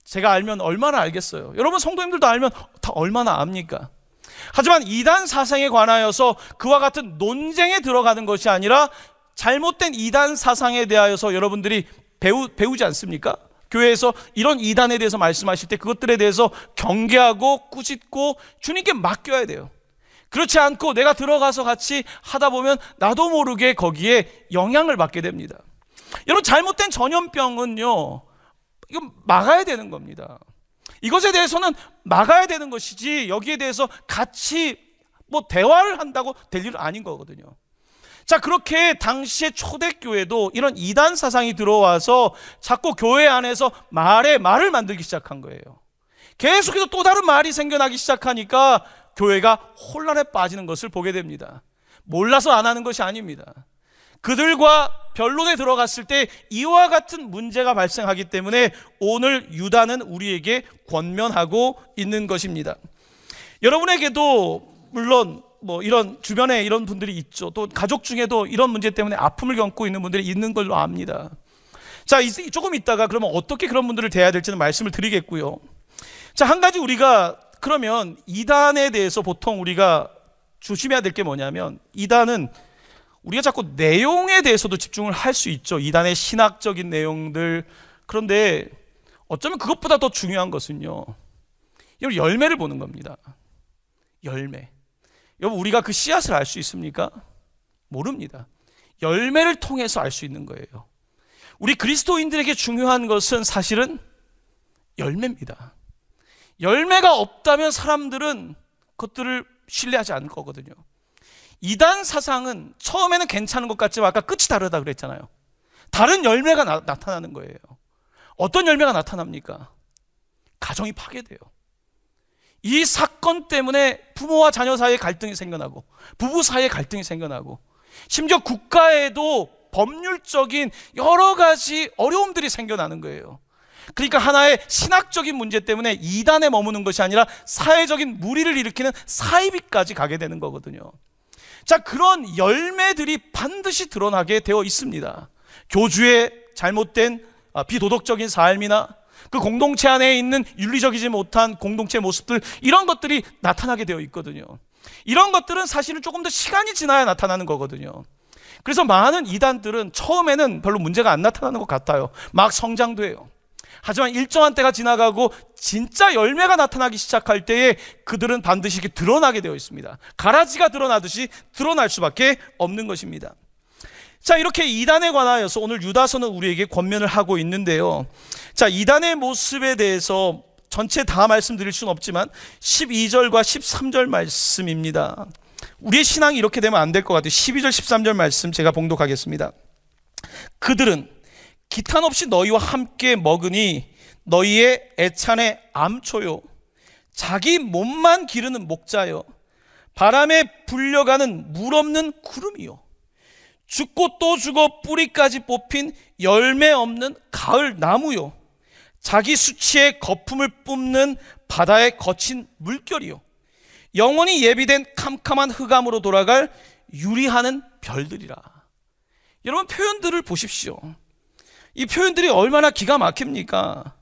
[SPEAKER 2] 제가 알면 얼마나 알겠어요. 여러분 성도님들도 알면 다 얼마나 압니까? 하지만 이단 사상에 관하여서 그와 같은 논쟁에 들어가는 것이 아니라 잘못된 이단 사상에 대하여서 여러분들이 배우지 않습니까? 교회에서 이런 이단에 대해서 말씀하실 때 그것들에 대해서 경계하고 꾸짖고 주님께 맡겨야 돼요. 그렇지 않고 내가 들어가서 같이 하다 보면 나도 모르게 거기에 영향을 받게 됩니다. 여러분 잘못된 전염병은요, 이거 막아야 되는 겁니다. 이것에 대해서는 막아야 되는 것이지 여기에 대해서 같이 대화를 한다고 될 일은 아닌 거거든요. 자, 그렇게 당시의 초대교회도 이런 이단 사상이 들어와서 자꾸 교회 안에서 말을 만들기 시작한 거예요. 계속해서 또 다른 말이 생겨나기 시작하니까 교회가 혼란에 빠지는 것을 보게 됩니다. 몰라서 안 하는 것이 아닙니다. 그들과 변론에 들어갔을 때 이와 같은 문제가 발생하기 때문에 오늘 유다는 우리에게 권면하고 있는 것입니다. 여러분에게도 물론 이런 주변에 이런 분들이 있죠. 또 가족 중에도 이런 문제 때문에 아픔을 겪고 있는 분들이 있는 걸로 압니다. 자, 조금 있다가 그러면 어떻게 그런 분들을 대해야 될지는 말씀을 드리겠고요. 자, 한 가지 우리가 그러면 이단에 대해서 보통 우리가 조심해야 될 게 뭐냐면 이단은 우리가 자꾸 내용에 대해서도 집중을 할 수 있죠. 이단의 신학적인 내용들. 그런데 어쩌면 그것보다 더 중요한 것은요, 여러분 열매를 보는 겁니다. 열매. 여러분 우리가 그 씨앗을 알 수 있습니까? 모릅니다. 열매를 통해서 알 수 있는 거예요. 우리 그리스도인들에게 중요한 것은 사실은 열매입니다. 열매가 없다면 사람들은 그것들을 신뢰하지 않을 거거든요. 이단 사상은 처음에는 괜찮은 것 같지만 아까 끝이 다르다 그랬잖아요. 다른 열매가 나타나는 거예요. 어떤 열매가 나타납니까? 가정이 파괴돼요. 이 사건 때문에 부모와 자녀 사이에 갈등이 생겨나고 부부 사이에 갈등이 생겨나고 심지어 국가에도 법률적인 여러 가지 어려움들이 생겨나는 거예요. 그러니까 하나의 신학적인 문제 때문에 이단에 머무는 것이 아니라 사회적인 무리를 일으키는 사이비까지 가게 되는 거거든요. 자, 그런 열매들이 반드시 드러나게 되어 있습니다. 교주의 잘못된 비도덕적인 삶이나 그 공동체 안에 있는 윤리적이지 못한 공동체 모습들, 이런 것들이 나타나게 되어 있거든요. 이런 것들은 사실은 조금 더 시간이 지나야 나타나는 거거든요. 그래서 많은 이단들은 처음에는 별로 문제가 안 나타나는 것 같아요. 막 성장도 해요. 하지만 일정한 때가 지나가고 진짜 열매가 나타나기 시작할 때에 그들은 반드시 드러나게 되어 있습니다. 가라지가 드러나듯이 드러날 수밖에 없는 것입니다. 자, 이렇게 이단에 관하여서 오늘 유다서는 우리에게 권면을 하고 있는데요. 자, 이단의 모습에 대해서 전체 다 말씀드릴 수는 없지만 12절과 13절 말씀입니다. 우리의 신앙이 이렇게 되면 안 될 것 같아요. 12절 13절 말씀 제가 봉독하겠습니다. 그들은 기탄 없이 너희와 함께 먹으니 너희의 애찬의 암초요, 자기 몸만 기르는 목자요, 바람에 불려가는 물 없는 구름이요, 죽고 또 죽어 뿌리까지 뽑힌 열매 없는 가을 나무요, 자기 수치의 거품을 뿜는 바다의 거친 물결이요, 영원히 예비된 캄캄한 흑암으로 돌아갈 유리하는 별들이라. 여러분 표현들을 보십시오. 이 표현들이 얼마나 기가 막힙니까?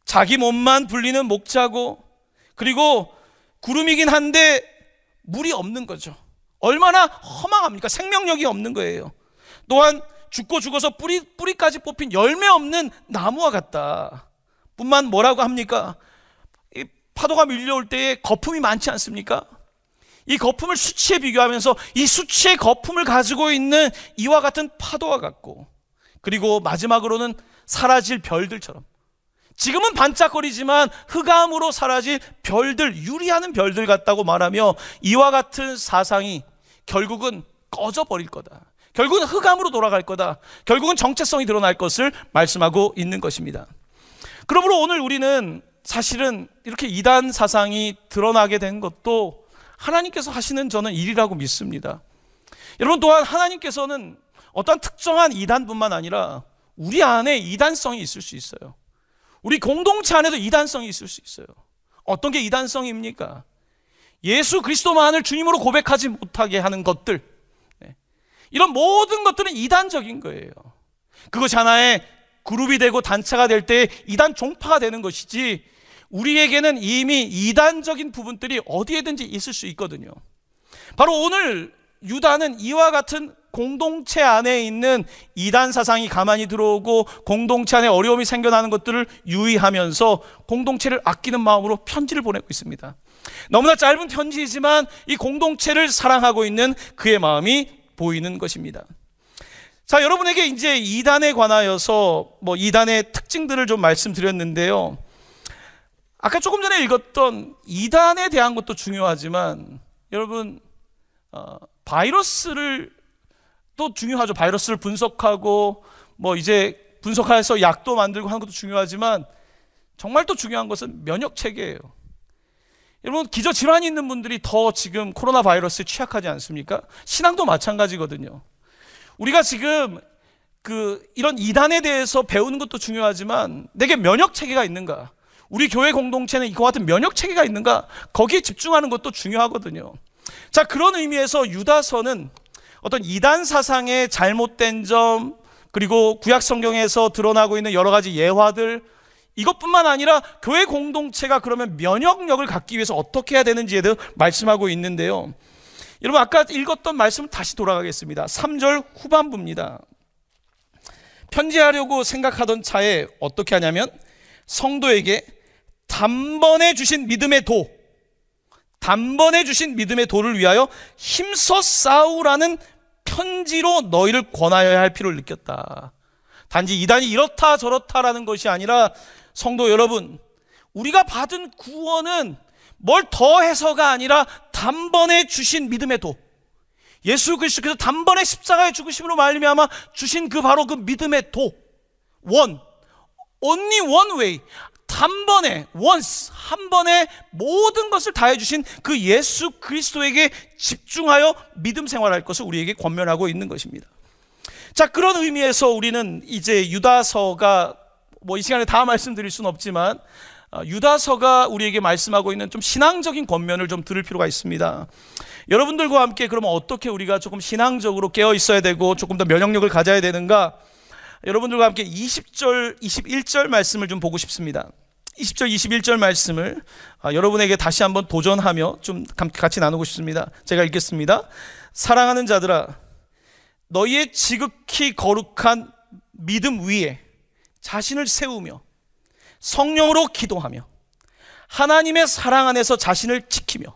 [SPEAKER 2] 자기 몸만 불리는 목자고, 그리고 구름이긴 한데 물이 없는 거죠. 얼마나 허망합니까? 생명력이 없는 거예요. 또한 죽고 죽어서 뿌리까지 뽑힌 열매 없는 나무와 같다. 뿐만 뭐라고 합니까? 이 파도가 밀려올 때에 거품이 많지 않습니까? 이 거품을 수치에 비교하면서 이 수치의 거품을 가지고 있는 이와 같은 파도와 같고, 그리고 마지막으로는 사라질 별들처럼, 지금은 반짝거리지만 흑암으로 사라질 별들, 유리하는 별들 같다고 말하며 이와 같은 사상이 결국은 꺼져버릴 거다, 결국은 흑암으로 돌아갈 거다. 결국은 정체성이 드러날 것을 말씀하고 있는 것입니다. 그러므로 오늘 우리는 사실은 이렇게 이단 사상이 드러나게 된 것도 하나님께서 하시는 저는 일이라고 믿습니다. 여러분, 또한 하나님께서는 어떤 특정한 이단뿐만 아니라 우리 안에 이단성이 있을 수 있어요. 우리 공동체 안에도 이단성이 있을 수 있어요. 어떤 게 이단성입니까? 예수 그리스도만을 주님으로 고백하지 못하게 하는 것들, 이런 모든 것들은 이단적인 거예요. 그것이 하나의 그룹이 되고 단체가 될 때 이단 종파가 되는 것이지, 우리에게는 이미 이단적인 부분들이 어디에든지 있을 수 있거든요. 바로 오늘 유다는 이와 같은 공동체 안에 있는 이단 사상이 가만히 들어오고 공동체 안에 어려움이 생겨나는 것들을 유의하면서 공동체를 아끼는 마음으로 편지를 보내고 있습니다. 너무나 짧은 편지이지만 이 공동체를 사랑하고 있는 그의 마음이 보이는 것입니다. 자, 여러분에게 이제 이단에 관하여서 이단의 특징들을 좀 말씀드렸는데요. 아까 조금 전에 읽었던 이단에 대한 것도 중요하지만 여러분, 바이러스를 또 중요하죠. 바이러스를 분석하고 이제 분석해서 약도 만들고 하는 것도 중요하지만 정말 또 중요한 것은 면역 체계예요. 여러분, 기저질환이 있는 분들이 더 지금 코로나 바이러스에 취약하지 않습니까? 신앙도 마찬가지거든요. 우리가 지금 이런 이단에 대해서 배우는 것도 중요하지만 내게 면역 체계가 있는가? 우리 교회 공동체는 이와 같은 면역 체계가 있는가? 거기에 집중하는 것도 중요하거든요. 자, 그런 의미에서 유다서는 어떤 이단 사상의 잘못된 점, 그리고 구약 성경에서 드러나고 있는 여러 가지 예화들, 이것뿐만 아니라 교회 공동체가 그러면 면역력을 갖기 위해서 어떻게 해야 되는지에 대해 말씀하고 있는데요. 여러분, 아까 읽었던 말씀 다시 돌아가겠습니다. 3절 후반부입니다. 편지하려고 생각하던 차에 어떻게 하냐면 성도에게 단번에 주신 믿음의 도를 위하여 힘써 싸우라는 편지로 너희를 권하여야 할 필요를 느꼈다. 단지 이단이 이렇다 저렇다라는 것이 아니라 성도 여러분, 우리가 받은 구원은 뭘 더해서가 아니라 단번에 주신 믿음의 도, 예수 그리스도께서 단번에 십자가의 죽으심으로 말미암아 주신 바로 그 믿음의 도, only one way, 단번에, once, 한 번에 모든 것을 다해주신 그 예수 그리스도에게 집중하여 믿음 생활할 것을 우리에게 권면하고 있는 것입니다. 자, 그런 의미에서 우리는 이제 유다서가 이 시간에 다 말씀드릴 수는 없지만 유다서가 우리에게 말씀하고 있는 좀 신앙적인 권면을 좀 들을 필요가 있습니다. 여러분들과 함께 그러면 어떻게 우리가 조금 신앙적으로 깨어 있어야 되고 조금 더 면역력을 가져야 되는가? 여러분들과 함께 20절, 21절 말씀을 좀 보고 싶습니다. 20절, 21절 말씀을 여러분에게 다시 한번 도전하며 좀 같이 나누고 싶습니다. 제가 읽겠습니다. 사랑하는 자들아, 너희의 지극히 거룩한 믿음 위에 자신을 세우며 성령으로 기도하며 하나님의 사랑 안에서 자신을 지키며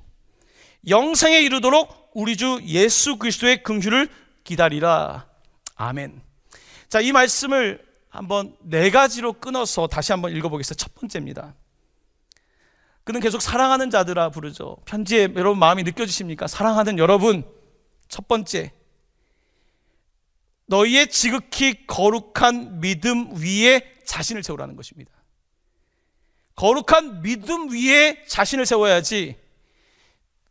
[SPEAKER 2] 영생에 이르도록 우리 주 예수 그리스도의 긍휼을 기다리라. 아멘. 자, 이 말씀을 한번 4가지로 끊어서 다시 한번 읽어보겠습니다. 첫 번째입니다. 그는 계속 사랑하는 자들아 부르죠. 편지에 여러분 마음이 느껴지십니까? 사랑하는 여러분, 첫 번째, 너희의 지극히 거룩한 믿음 위에 자신을 세우라는 것입니다. 거룩한 믿음 위에 자신을 세워야지,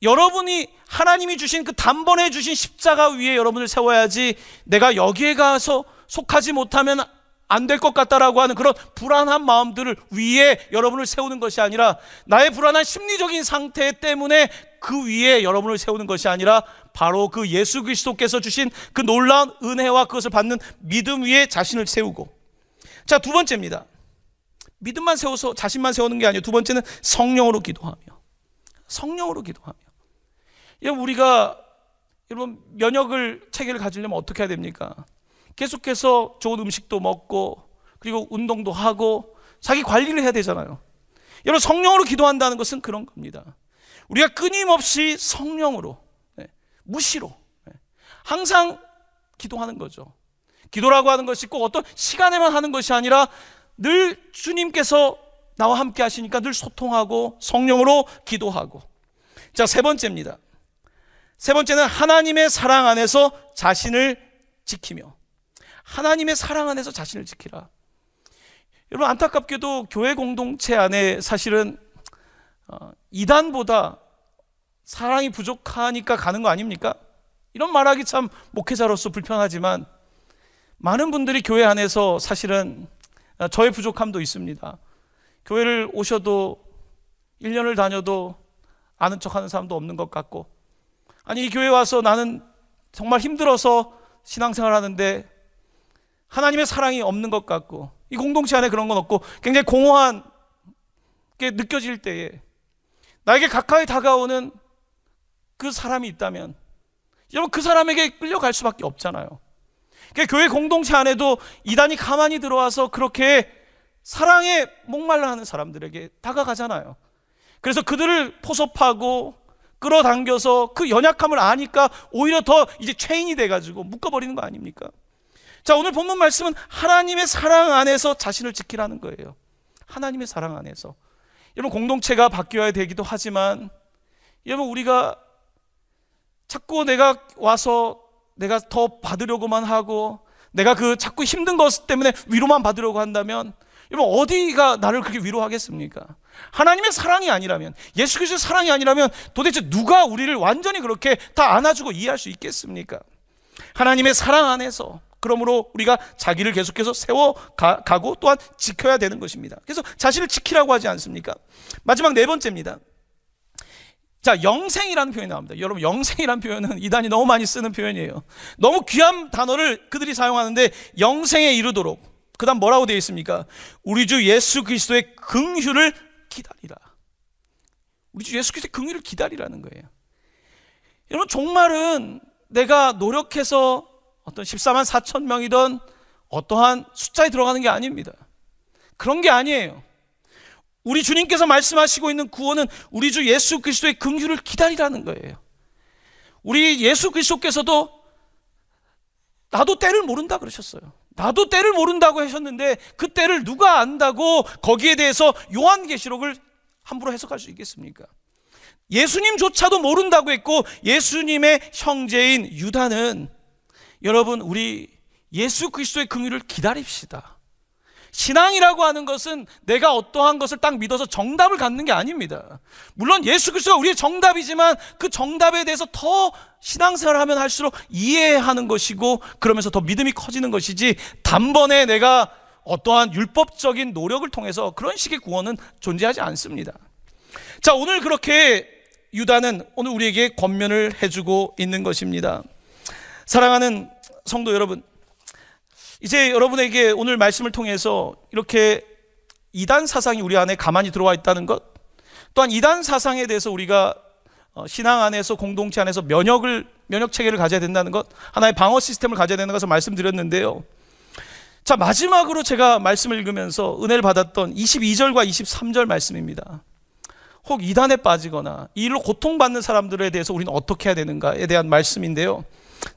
[SPEAKER 2] 여러분이 하나님이 주신 그 단번에 주신 십자가 위에 여러분을 세워야지, 내가 여기에 가서 속하지 못하면 안 될 것 같다라고 하는 그런 불안한 마음들을 위에 여러분을 세우는 것이 아니라, 나의 불안한 심리적인 상태 때문에 그 위에 여러분을 세우는 것이 아니라 바로 그 예수 그리스도께서 주신 그 놀라운 은혜와 그것을 받는 믿음 위에 자신을 세우고, 자, 두 번째입니다. 믿음만 세워서 자신만 세우는 게 아니에요. 두 번째는 성령으로 기도하며, 성령으로 기도하며. 우리가 여러분 면역을 체계를 가지려면 어떻게 해야 됩니까? 계속해서 좋은 음식도 먹고 그리고 운동도 하고 자기 관리를 해야 되잖아요. 여러분, 성령으로 기도한다는 것은 그런 겁니다. 우리가 끊임없이 성령으로, 무시로 항상 기도하는 거죠. 기도라고 하는 것이 꼭 어떤 시간에만 하는 것이 아니라 늘 주님께서 나와 함께 하시니까 늘 소통하고 성령으로 기도하고. 자, 세 번째입니다. 세 번째는 하나님의 사랑 안에서 자신을 지키며 하나님의 사랑 안에서 자신을 지키라. 여러분, 안타깝게도 교회 공동체 안에 사실은 이단보다 사랑이 부족하니까 가는 거 아닙니까? 이런 말하기 참 목회자로서 불편하지만 많은 분들이 교회 안에서 사실은 저의 부족함도 있습니다. 교회를 오셔도 1년을 다녀도 아는 척하는 사람도 없는 것 같고, 아니 이 교회 와서 나는 정말 힘들어서 신앙생활 하는데 하나님의 사랑이 없는 것 같고, 이 공동체 안에 그런 건 없고 굉장히 공허한 게 느껴질 때에 나에게 가까이 다가오는 그 사람이 있다면 여러분, 그 사람에게 끌려갈 수밖에 없잖아요. 그러니까 교회 공동체 안에도 이단이 가만히 들어와서 그렇게 사랑에 목말라 하는 사람들에게 다가가잖아요. 그래서 그들을 포섭하고 끌어당겨서 그 연약함을 아니까 오히려 더 이제 죄인이 돼가지고 묶어버리는 거 아닙니까? 자, 오늘 본문 말씀은 하나님의 사랑 안에서 자신을 지키라는 거예요. 하나님의 사랑 안에서. 여러분, 공동체가 바뀌어야 되기도 하지만 여러분, 우리가 자꾸 내가 와서 내가 더 받으려고만 하고 내가 그 자꾸 힘든 것 때문에 위로만 받으려고 한다면 여러분, 어디가 나를 그렇게 위로하겠습니까? 하나님의 사랑이 아니라면, 예수 그리스도의 사랑이 아니라면 도대체 누가 우리를 완전히 그렇게 다 안아주고 이해할 수 있겠습니까? 하나님의 사랑 안에서, 그러므로 우리가 자기를 계속해서 세워가고 또한 지켜야 되는 것입니다. 그래서 자신을 지키라고 하지 않습니까? 마지막 네 번째입니다. 자, 영생이라는 표현이 나옵니다. 여러분, 영생이라는 표현은 이단이 너무 많이 쓰는 표현이에요. 너무 귀한 단어를 그들이 사용하는데 영생에 이르도록, 그 다음 뭐라고 되어 있습니까? 우리 주 예수 그리스도의 긍휼을 기다리라. 우리 주 예수 그리스도의 긍휼을 기다리라는 거예요. 여러분, 종말은 내가 노력해서 어떤 14만 4천 명이던 어떠한 숫자에 들어가는 게 아닙니다. 그런 게 아니에요. 우리 주님께서 말씀하시고 있는 구원은 우리 주 예수 그리스도의 긍휼을 기다리라는 거예요. 우리 예수 그리스도께서도 나도 때를 모른다 그러셨어요. 나도 때를 모른다고 하셨는데 그 때를 누가 안다고 거기에 대해서 요한계시록을 함부로 해석할 수 있겠습니까? 예수님조차도 모른다고 했고, 예수님의 형제인 유다는, 여러분, 우리 예수 그리스도의 긍휼을 기다립시다. 신앙이라고 하는 것은 내가 어떠한 것을 딱 믿어서 정답을 갖는 게 아닙니다. 물론 예수 그리스도가 우리의 정답이지만 그 정답에 대해서 더 신앙생활을 하면 할수록 이해하는 것이고, 그러면서 더 믿음이 커지는 것이지, 단번에 내가 어떠한 율법적인 노력을 통해서 그런 식의 구원은 존재하지 않습니다. 자, 오늘 그렇게 유다는 오늘 우리에게 권면을 해주고 있는 것입니다. 사랑하는 성도 여러분, 이제 여러분에게 오늘 말씀을 통해서 이렇게 이단 사상이 우리 안에 가만히 들어와 있다는 것, 또한 이단 사상에 대해서 우리가 신앙 안에서, 공동체 안에서 면역 체계를 가져야 된다는 것, 하나의 방어 시스템을 가져야 되는 것을 말씀드렸는데요. 자, 마지막으로 제가 말씀을 읽으면서 은혜를 받았던 22절과 23절 말씀입니다. 혹 이단에 빠지거나 이 일로 고통받는 사람들에 대해서 우리는 어떻게 해야 되는가에 대한 말씀인데요.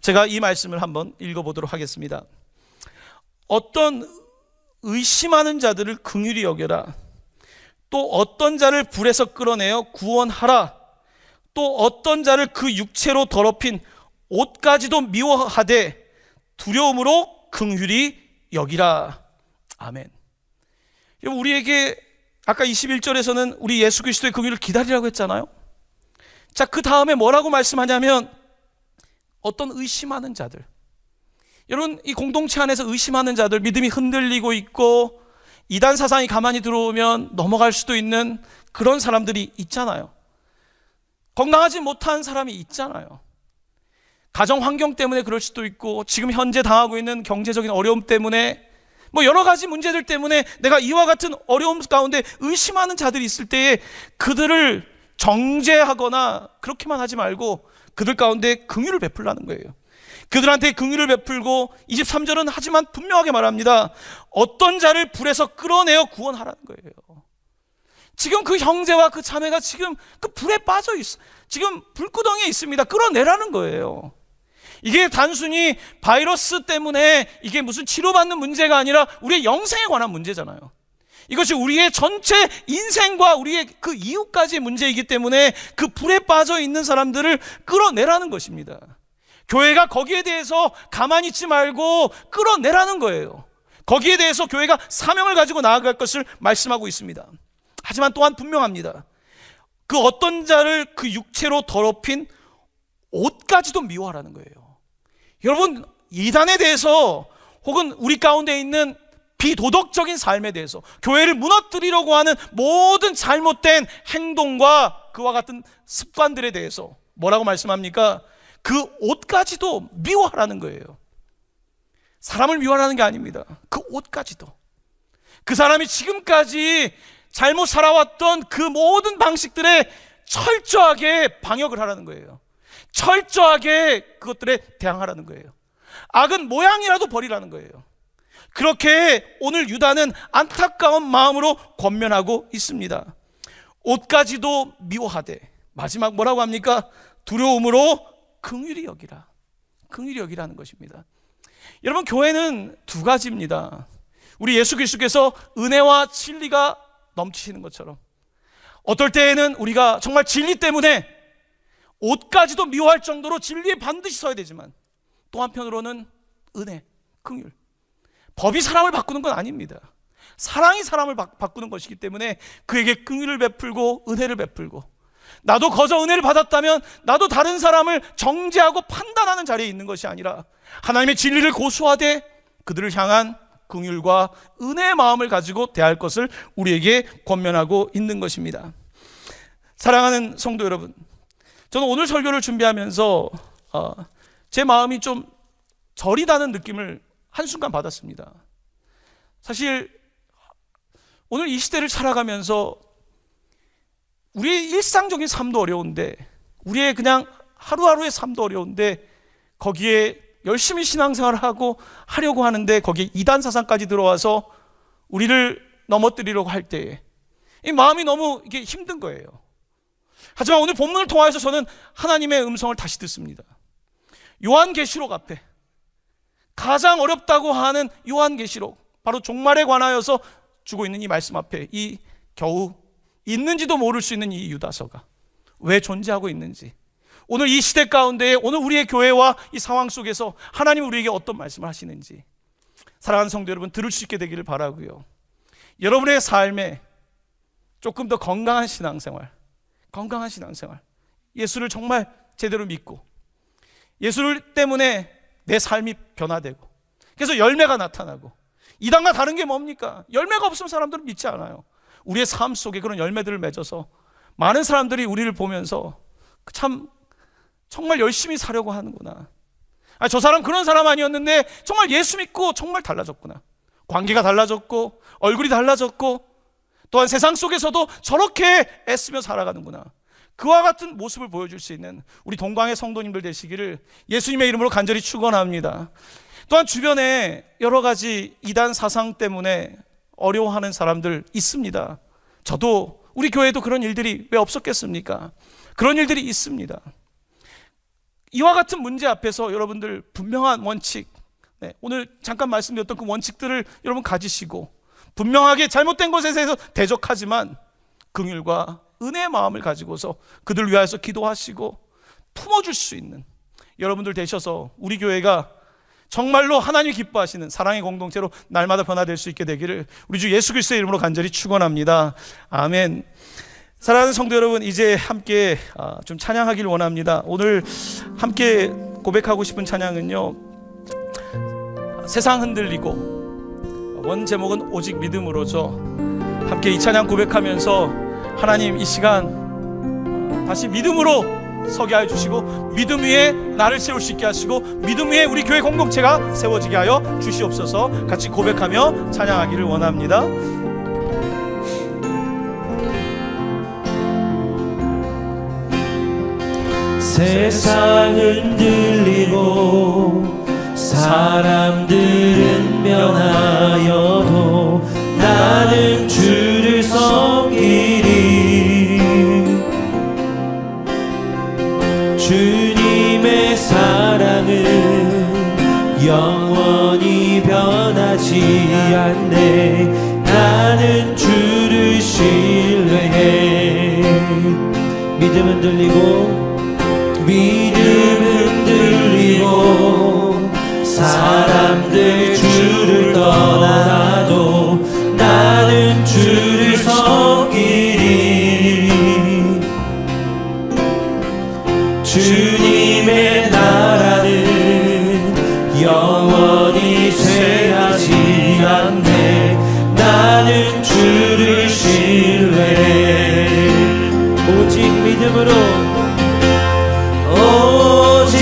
[SPEAKER 2] 제가 이 말씀을 한번 읽어보도록 하겠습니다. 어떤 의심하는 자들을 긍휼히 여겨라. 또 어떤 자를 불에서 끌어내어 구원하라. 또 어떤 자를 그 육체로 더럽힌 옷까지도 미워하되 두려움으로 긍휼히 여기라. 아멘. 우리에게 아까 21절에서는 우리 예수 그리스도의 긍휼을 기다리라고 했잖아요. 자, 그 다음에 뭐라고 말씀하냐면 어떤 의심하는 자들, 여러분, 이 공동체 안에서 의심하는 자들, 믿음이 흔들리고 있고 이단 사상이 가만히 들어오면 넘어갈 수도 있는 그런 사람들이 있잖아요. 건강하지 못한 사람이 있잖아요. 가정 환경 때문에 그럴 수도 있고, 지금 현재 당하고 있는 경제적인 어려움 때문에, 뭐 여러 가지 문제들 때문에 내가 이와 같은 어려움 가운데 의심하는 자들이 있을 때에 그들을 정죄하거나 그렇게만 하지 말고 그들 가운데 긍휼을 베풀라는 거예요. 그들한테 긍휼을 베풀고, 23절은 하지만 분명하게 말합니다. 어떤 자를 불에서 끌어내어 구원하라는 거예요. 지금 그 형제와 그 자매가 지금 그 불에 빠져 있어. 지금 불구덩이에 있습니다. 끌어내라는 거예요. 이게 단순히 바이러스 때문에 이게 무슨 치료받는 문제가 아니라 우리의 영생에 관한 문제잖아요. 이것이 우리의 전체 인생과 우리의 그 이후까지의 문제이기 때문에 그 불에 빠져 있는 사람들을 끌어내라는 것입니다. 교회가 거기에 대해서 가만히 있지 말고 끌어내라는 거예요. 거기에 대해서 교회가 사명을 가지고 나아갈 것을 말씀하고 있습니다. 하지만 또한 분명합니다. 그 어떤 자를 그 육체로 더럽힌 옷까지도 미워하라는 거예요. 여러분, 이단에 대해서 혹은 우리 가운데 있는 비도덕적인 삶에 대해서, 교회를 무너뜨리려고 하는 모든 잘못된 행동과 그와 같은 습관들에 대해서 뭐라고 말씀합니까? 그 옷까지도 미워하라는 거예요. 사람을 미워하라는 게 아닙니다. 그 옷까지도. 그 사람이 지금까지 잘못 살아왔던 그 모든 방식들에 철저하게 방역을 하라는 거예요. 철저하게 그것들에 대항하라는 거예요. 악은 모양이라도 버리라는 거예요. 그렇게 오늘 유다는 안타까운 마음으로 권면하고 있습니다. 옷까지도 미워하되, 마지막 뭐라고 합니까? 두려움으로 긍휼히 여기라. 긍휼히 여기라는 것입니다. 여러분, 교회는 두 가지입니다. 우리 예수 그리스도께서 은혜와 진리가 넘치시는 것처럼, 어떨 때에는 우리가 정말 진리 때문에 옷까지도 미워할 정도로 진리에 반드시 서야 되지만, 또 한편으로는 은혜, 긍휼. 법이 사람을 바꾸는 건 아닙니다. 사랑이 사람을 바꾸는 것이기 때문에 그에게 긍휼을 베풀고 은혜를 베풀고, 나도 거저 은혜를 받았다면 나도 다른 사람을 정죄하고 판단하는 자리에 있는 것이 아니라 하나님의 진리를 고수하되 그들을 향한 긍휼과 은혜의 마음을 가지고 대할 것을 우리에게 권면하고 있는 것입니다. 사랑하는 성도 여러분, 저는 오늘 설교를 준비하면서 제 마음이 좀 저리다는 느낌을 한순간 받았습니다. 사실 오늘 이 시대를 살아가면서 우리의 일상적인 삶도 어려운데, 우리의 그냥 하루하루의 삶도 어려운데, 거기에 열심히 신앙생활을 하려고 하는데 거기에 이단 사상까지 들어와서 우리를 넘어뜨리려고 할 때에 이 마음이 너무 이게 힘든 거예요. 하지만 오늘 본문을 통하여서 저는 하나님의 음성을 다시 듣습니다. 요한계시록 앞에, 가장 어렵다고 하는 요한계시록, 바로 종말에 관하여서 주고 있는 이 말씀 앞에, 이 겨우 있는지도 모를 수 있는 이 유다서가 왜 존재하고 있는지, 오늘 이 시대 가운데 오늘 우리의 교회와 이 상황 속에서 하나님 우리에게 어떤 말씀을 하시는지, 사랑하는 성도 여러분, 들을 수 있게 되기를 바라고요. 여러분의 삶에 조금 더 건강한 신앙생활, 예수를 정말 제대로 믿고 예수를 때문에 내 삶이 변화되고, 그래서 열매가 나타나고, 이단과 다른 게 뭡니까? 열매가 없으면 사람들은 믿지 않아요. 우리의 삶 속에 그런 열매들을 맺어서 많은 사람들이 우리를 보면서 참 정말 열심히 사려고 하는구나, 저 사람 그런 사람 아니었는데 정말 예수 믿고 정말 달라졌구나, 관계가 달라졌고 얼굴이 달라졌고 또한 세상 속에서도 저렇게 애쓰며 살아가는구나, 그와 같은 모습을 보여줄 수 있는 우리 동광의 성도님들 되시기를 예수님의 이름으로 간절히 축원합니다. 또한 주변에 여러 가지 이단 사상 때문에 어려워하는 사람들 있습니다. 저도, 우리 교회도 그런 일들이 왜 없었겠습니까? 그런 일들이 있습니다. 이와 같은 문제 앞에서 여러분들 분명한 원칙, 오늘 잠깐 말씀드렸던 그 원칙들을 여러분 가지시고, 분명하게 잘못된 것에 대해서 대적하지만 긍휼과 은혜의 마음을 가지고서 그들을 위하여서 기도하시고 품어줄 수 있는 여러분들 되셔서 우리 교회가 정말로 하나님이 기뻐하시는 사랑의 공동체로 날마다 변화될 수 있게 되기를 우리 주 예수 그리스도의 이름으로 간절히 축원합니다. 아멘. 사랑하는 성도 여러분, 이제 함께 좀 찬양하기를 원합니다. 오늘 함께 고백하고 싶은 찬양은요, 세상 흔들리고, 원 제목은 오직 믿음으로죠. 함께 이 찬양 고백하면서 하나님 이 시간 다시 믿음으로 서게 하여 주시고, 믿음 위에 나를 세울 수 있게 하시고, 믿음 위에 우리 교회 공동체가 세워지게 하여 주시옵소서. 같이 고백하며 찬양하기를 원합니다.
[SPEAKER 1] 세상은 들리고 사람들은 변하여도 나는 주를 섬기리. 주님의 사랑은 영원히 변하지 않네. 나는 주를 신뢰해. 믿음은 들리고, 믿음은 들리고 주님의 나라는 영원히 쇠하지 않네. 나는 주를 신뢰해. 오직 믿음으로, 오직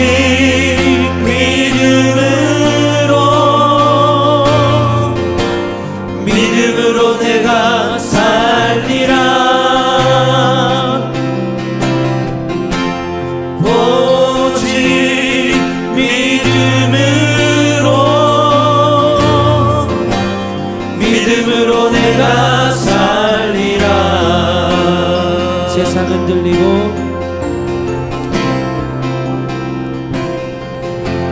[SPEAKER 1] 믿음으로 내가 살리라. 오직 믿음으로 내가 살리라. 세상은 들리고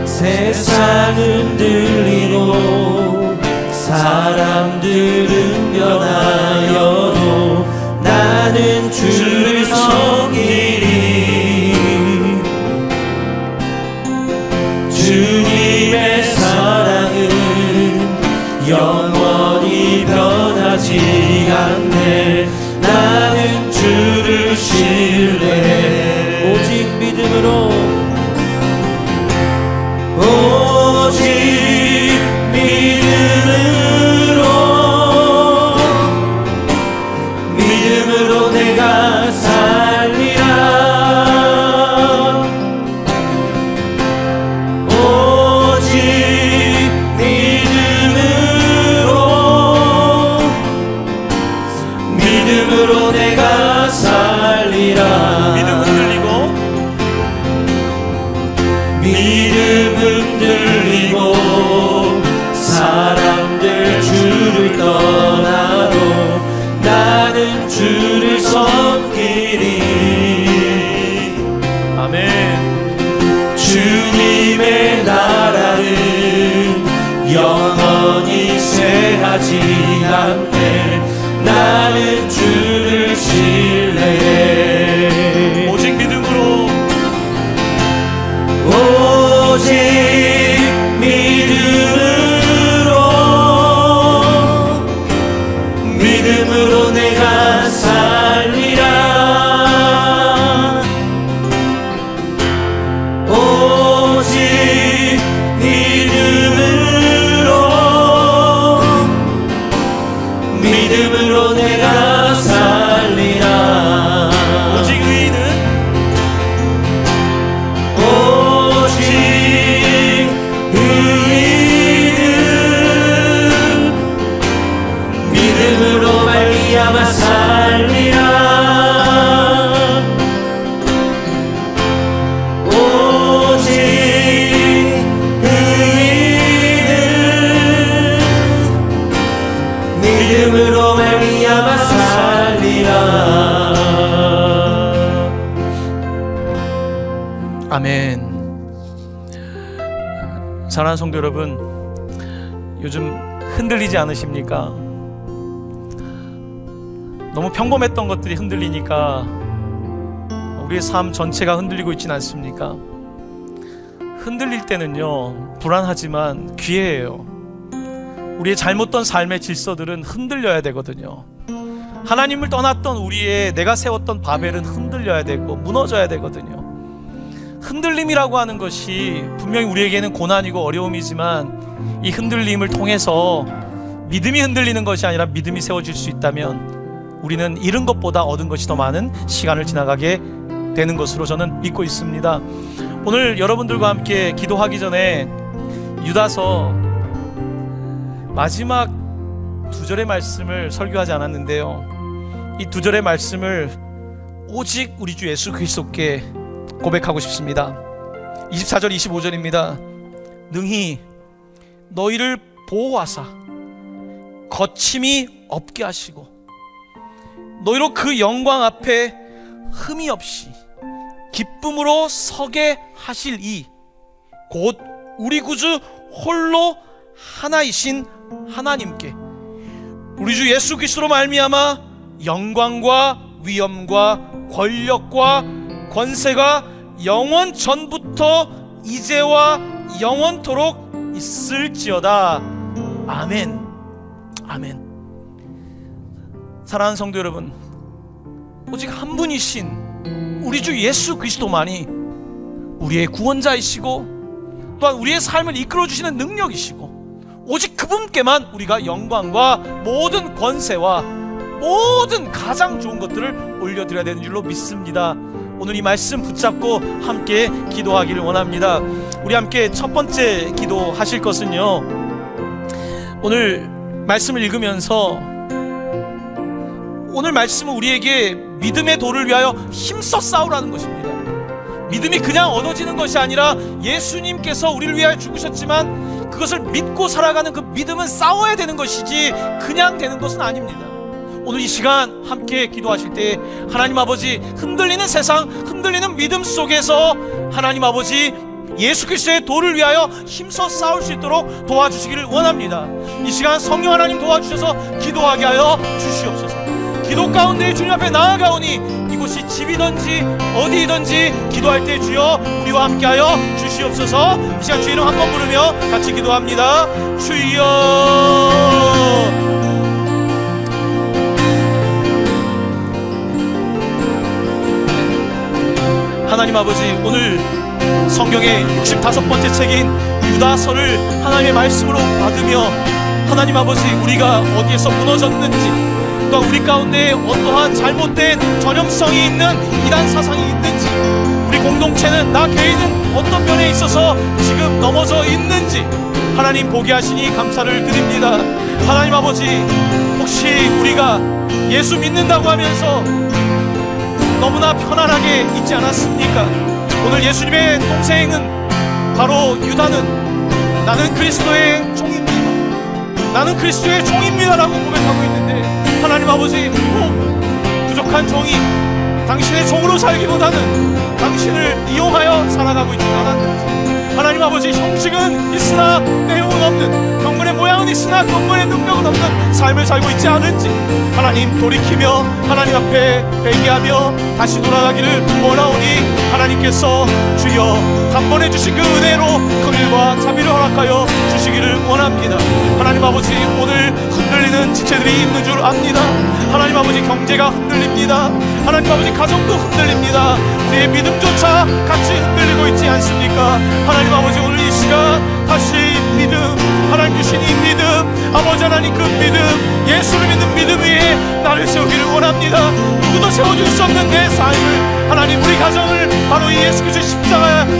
[SPEAKER 1] 세상은 들리고 사람들은 변하여도 나는 주를 섬기리. 주님의 사랑은 영원히 변하지 않네. 나는 주를 신뢰해. 오직 믿음으로, 오직 믿음으로 내가 살리라. 오직 믿음으로 내가 살리라. 믿음 흔들리고 사람들 주를 떠나도 나는 주를 섬기리.
[SPEAKER 2] 아멘.
[SPEAKER 1] 주님의 나라는 영원히 쇠하지 않네. 나는 주를 신뢰해.
[SPEAKER 2] 오직 믿음으로,
[SPEAKER 1] 오직 믿음으로 내가 살리라. 오직 믿음으로 내가 살리라.
[SPEAKER 2] 오직 의인은,
[SPEAKER 1] 믿음으로 말미암아 살리라. 오직 의인은 믿음으로 말미암아 살리라.
[SPEAKER 2] 아멘. 사랑하는 성도 여러분, 요즘 흔들리지 않으십니까? 너무 평범했던 것들이 흔들리니까 우리의 삶 전체가 흔들리고 있지는 않습니까? 흔들릴 때는요, 불안하지만 기회예요. 우리의 잘못된 삶의 질서들은 흔들려야 되거든요. 하나님을 떠났던 우리의 내가 세웠던 바벨은 흔들려야 되고 무너져야 되거든요. 흔들림이라고 하는 것이 분명히 우리에게는 고난이고 어려움이지만 이 흔들림을 통해서 믿음이 흔들리는 것이 아니라 믿음이 세워질 수 있다면 우리는 잃은 것보다 얻은 것이 더 많은 시간을 지나가게 되는 것으로 저는 믿고 있습니다. 오늘 여러분들과 함께 기도하기 전에 유다서 마지막 2절의 말씀을 설교하지 않았는데요, 이 2절의 말씀을 오직 우리 주 예수 그리스도께 고백하고 싶습니다. 24절 25절입니다. 능히 너희를 보호하사 거침이 없게 하시고 너희로 그 영광 앞에 흠이 없이 기쁨으로 서게 하실 이 곧 우리 구주 홀로 하나이신 하나님께 우리 주 예수 그리스도로 말미암아 영광과 위엄과 권력과 권세가 영원 전부터 이제와 영원토록 있을지어다. 아멘. 아멘. 사랑하는 성도 여러분, 오직 한 분이신 우리 주 예수 그리스도만이 우리의 구원자이시고 또한 우리의 삶을 이끌어주시는 능력이시고 오직 그분께만 우리가 영광과 모든 권세와 모든 가장 좋은 것들을 올려드려야 되는 줄로 믿습니다. 오늘 이 말씀 붙잡고 함께 기도하기를 원합니다. 우리 함께 첫 번째 기도하실 것은요, 오늘 말씀을 읽으면서 오늘 말씀은 우리에게 믿음의 도를 위하여 힘써 싸우라는 것입니다. 믿음이 그냥 얻어지는 것이 아니라 예수님께서 우리를 위하여 죽으셨지만 그것을 믿고 살아가는 그 믿음은 싸워야 되는 것이지 그냥 되는 것은 아닙니다. 오늘 이 시간 함께 기도하실 때 하나님 아버지, 흔들리는 세상, 흔들리는 믿음 속에서 하나님 아버지 예수 그리스도의 도를 위하여 힘써 싸울 수 있도록 도와주시기를 원합니다. 이 시간 성령 하나님 도와주셔서 기도하게 하여 주시옵소서. 기도 가운데 주님 앞에 나아가오니 이곳이 집이든지 어디든지 기도할 때 주여 우리와 함께하여 주시옵소서. 이 시간 주 이름 한번 부르며 같이 기도합니다. 주여. 하나님 아버지, 오늘 성경의 65번째 책인 유다서를 하나님의 말씀으로 받으며 하나님 아버지, 우리가 어디에서 무너졌는지 또 우리 가운데 어떠한 잘못된 전형성이 있는 이단 사상이 있는지, 우리 공동체는 나 개인은 어떤 면에 있어서 지금 넘어져 있는지 하나님 보게 하시니 감사를 드립니다. 하나님 아버지, 혹시 우리가 예수 믿는다고 하면서 너무나 편안하게 있지 않았습니까? 오늘 예수님의 동생은 바로 유다는 나는 그리스도의 종입니다, 나는 그리스도의 종입니다 라고 고백하고 있는데, 하나님 아버지, 부족한 종이 당신의 종으로 살기보다는 당신을 이용하여 살아가고 있지 않았는지, 하나님 아버지, 형식은 있으나 내용은 없는, 경건의 모양은 있으나 경건의 능력은 없는 삶을 살고 있지 않은지 하나님 돌이키며 하나님 앞에 회개하며 다시 돌아가기를 원하오니 하나님께서 주여 단번에 주신 그 은혜로 긍휼과 자비를 허락하여 주시기를 원합니다. 하나님 아버지, 오늘 흔들리는 지체들이 있는 줄 압니다. 하나님 아버지, 경제가 흔들립니다. 하나님 아버지, 가정도 흔들립니다. 우리의 믿음조차 같이 흔들리고 있지 않습니까? 하나님 아버지, 오늘 이 시간 다시 믿음, 하나님 주신 이 믿음, 아버지 하나님 그 믿음, 예수를 믿는 믿음 위에 나를 세우기를 원합니다. 누구도 세워줄 수 없는 내 삶을, 하나님 우리 가정을 바로 이 예수 그리스도의 십자가 그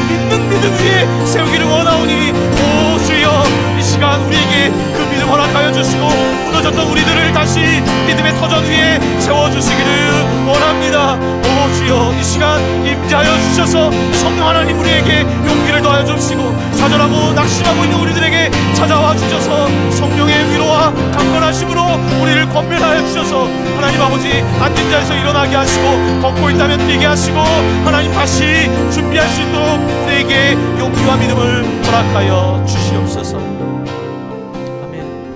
[SPEAKER 2] 믿는 믿음 위에 세우기를 원하오니 오 주여, 이 시간 우리에게 그 믿음 허락하여 주시고 무너졌던 우리들을 다시 믿음의 터전 위에 세워주시기를 원합니다. 오 주여, 이 시간 임재하여 주셔서 성령 하나님 우리에게 용기를 더하여 주시고 좌절하고 낙심하고 있는 우리들에게 찾아와 주셔서 성령의 위로와 강건하심으로 우리를 권면하여 주셔서 하나님 아버지, 앉은 자에서 일어나게 하시고 걷고 있다면 뛰게 하시고 하나님 다시 준비할 수 있도록 우리에게 용기와 믿음을 허락하여 주시옵소서. 아멘.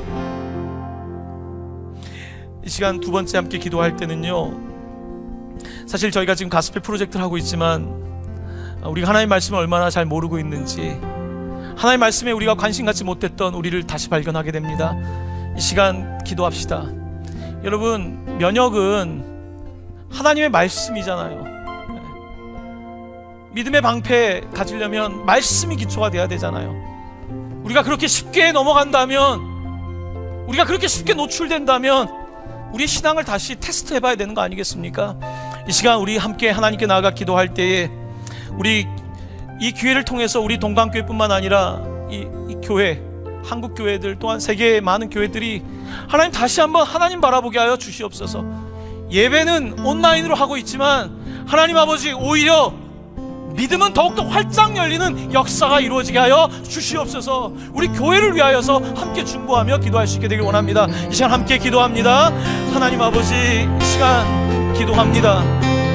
[SPEAKER 2] 이 시간 두 번째 함께 기도할 때는요, 사실 저희가 지금 가스펠 프로젝트를 하고 있지만 우리가 하나님의 말씀을 얼마나 잘 모르고 있는지, 하나님의 말씀에 우리가 관심 갖지 못했던 우리를 다시 발견하게 됩니다. 이 시간 기도합시다. 여러분, 면역은 하나님의 말씀이잖아요. 믿음의 방패 가지려면 말씀이 기초가 돼야 되잖아요. 우리가 그렇게 쉽게 넘어간다면, 우리가 그렇게 쉽게 노출된다면 우리 신앙을 다시 테스트 해봐야 되는 거 아니겠습니까? 이 시간 우리 함께 하나님께 나아가 기도할 때에 우리 이 기회를 통해서 우리 동강교회뿐만 아니라 이 교회, 한국 교회들 또한 세계의 많은 교회들이 하나님 다시 한번 하나님 바라보게 하여 주시옵소서. 예배는 온라인으로 하고 있지만 하나님 아버지, 오히려 믿음은 더욱더 활짝 열리는 역사가 이루어지게 하여 주시옵소서. 우리 교회를 위하여서 함께 중보하며 기도할 수 있게 되길 원합니다. 이 시간 함께 기도합니다. 하나님 아버지, 이 시간 기도합니다.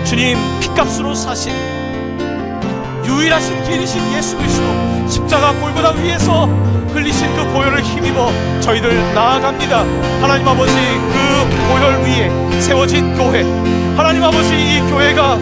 [SPEAKER 2] 주님, 핏값으로 사신 유일하신 길이신 예수 그리스도 십자가 골고다 위에서 흘리신 그 보혈을 힘입어 저희들 나아갑니다. 하나님 아버지, 그 보혈 위에 세워진 교회, 하나님 아버지, 이 교회가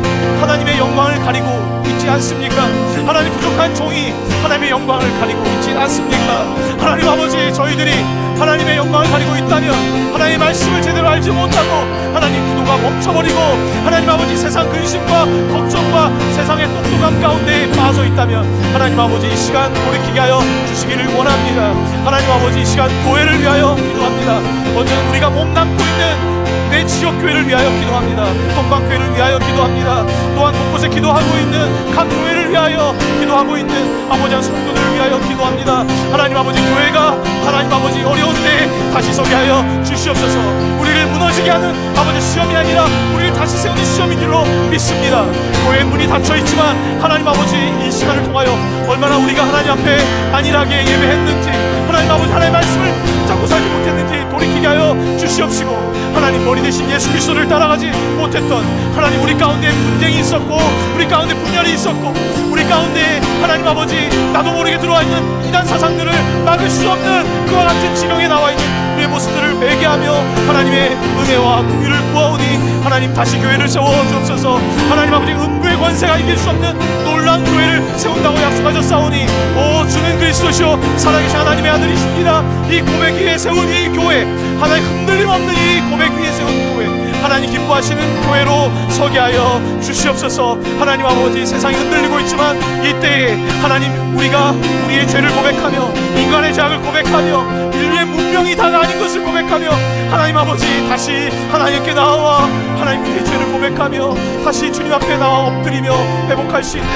[SPEAKER 2] 하나님의 영광을 가리고 있지 있지 않습니까? 하나님, 부족한 종이 하나님의 영광을 가리고 있지 않습니까? 하나님 아버지, 저희들이 하나님의 영광을 가리고 있다면, 하나님의 말씀을 제대로 알지 못하고 하나님 기도가 멈춰버리고 하나님 아버지 세상 근심과 걱정과 세상의 똑똑함 가운데 빠져 있다면, 하나님 아버지 이 시간 돌이키게 하여 주시기를 원합니다. 하나님 아버지 이 시간 교회를 위하여 기도합니다. 먼저 우리가 몸담고 있는 내 지역교회를 위하여 기도합니다. 동방교회를 위하여 기도합니다. 또한 곳곳에 기도하고 있는 각 교회를 위하여 기도하고 있는 아버지 성도들을 위하여 기도합니다. 하나님 아버지, 교회가 하나님 아버지 어려운 때에 다시 서게 하여 주시옵소서. 우리를 무너지게 하는 아버지 시험이 아니라 우리를 다시 세우는 시험인 줄로 믿습니다. 교회 문이 닫혀있지만 하나님 아버지 이 시간을 통하여 얼마나 우리가 하나님 앞에 안일하게 예배했는지, 하나님 아버지 하나님의 말씀을 잡고 살지 못했는지 돌이키게 하여 주시옵시고, 하나님 머리 대신 예수 그리스도를 따라가지 못했던 하나님, 우리 가운데 분쟁이 있었고 우리 가운데 분열이 있었고 우리 가운데 하나님 아버지 나도 모르게 들어와 있는 이단 사상들을 막을 수 없는 그와 같은 지경에 나와 있는 우리의 모습들을 회개하며 하나님의 은혜와 긍휼을 구하오니, 하나님 다시 교회를 세워 주옵소서. 하나님 아버지, 음부의 권세가 이길 수 없는 놀라운 교회를 세운다고 약속하셨사오니, 오 주는 그리스도시요 살아계신 하나님의 아들이십니다. 이 고백 위에 세운 이 교회, 하나님 흔들림 없는 이 고백 위에 세운 교회, 하나님 기뻐하시는 교회로 서게 하여 주시옵소서. 하나님 아버지, 세상이 흔들리고 있지만 이때에 하나님 우리가 우리의 죄를 고백하며 인간의 죄악을 고백하며 인류의 문명이 다가 아닌 것을 고백하며 하나님 아버지 다시 하나님께 나와 하나님 우리의 죄를 고백하며 다시 주님 앞에 나와 엎드리며 회복할 수 있는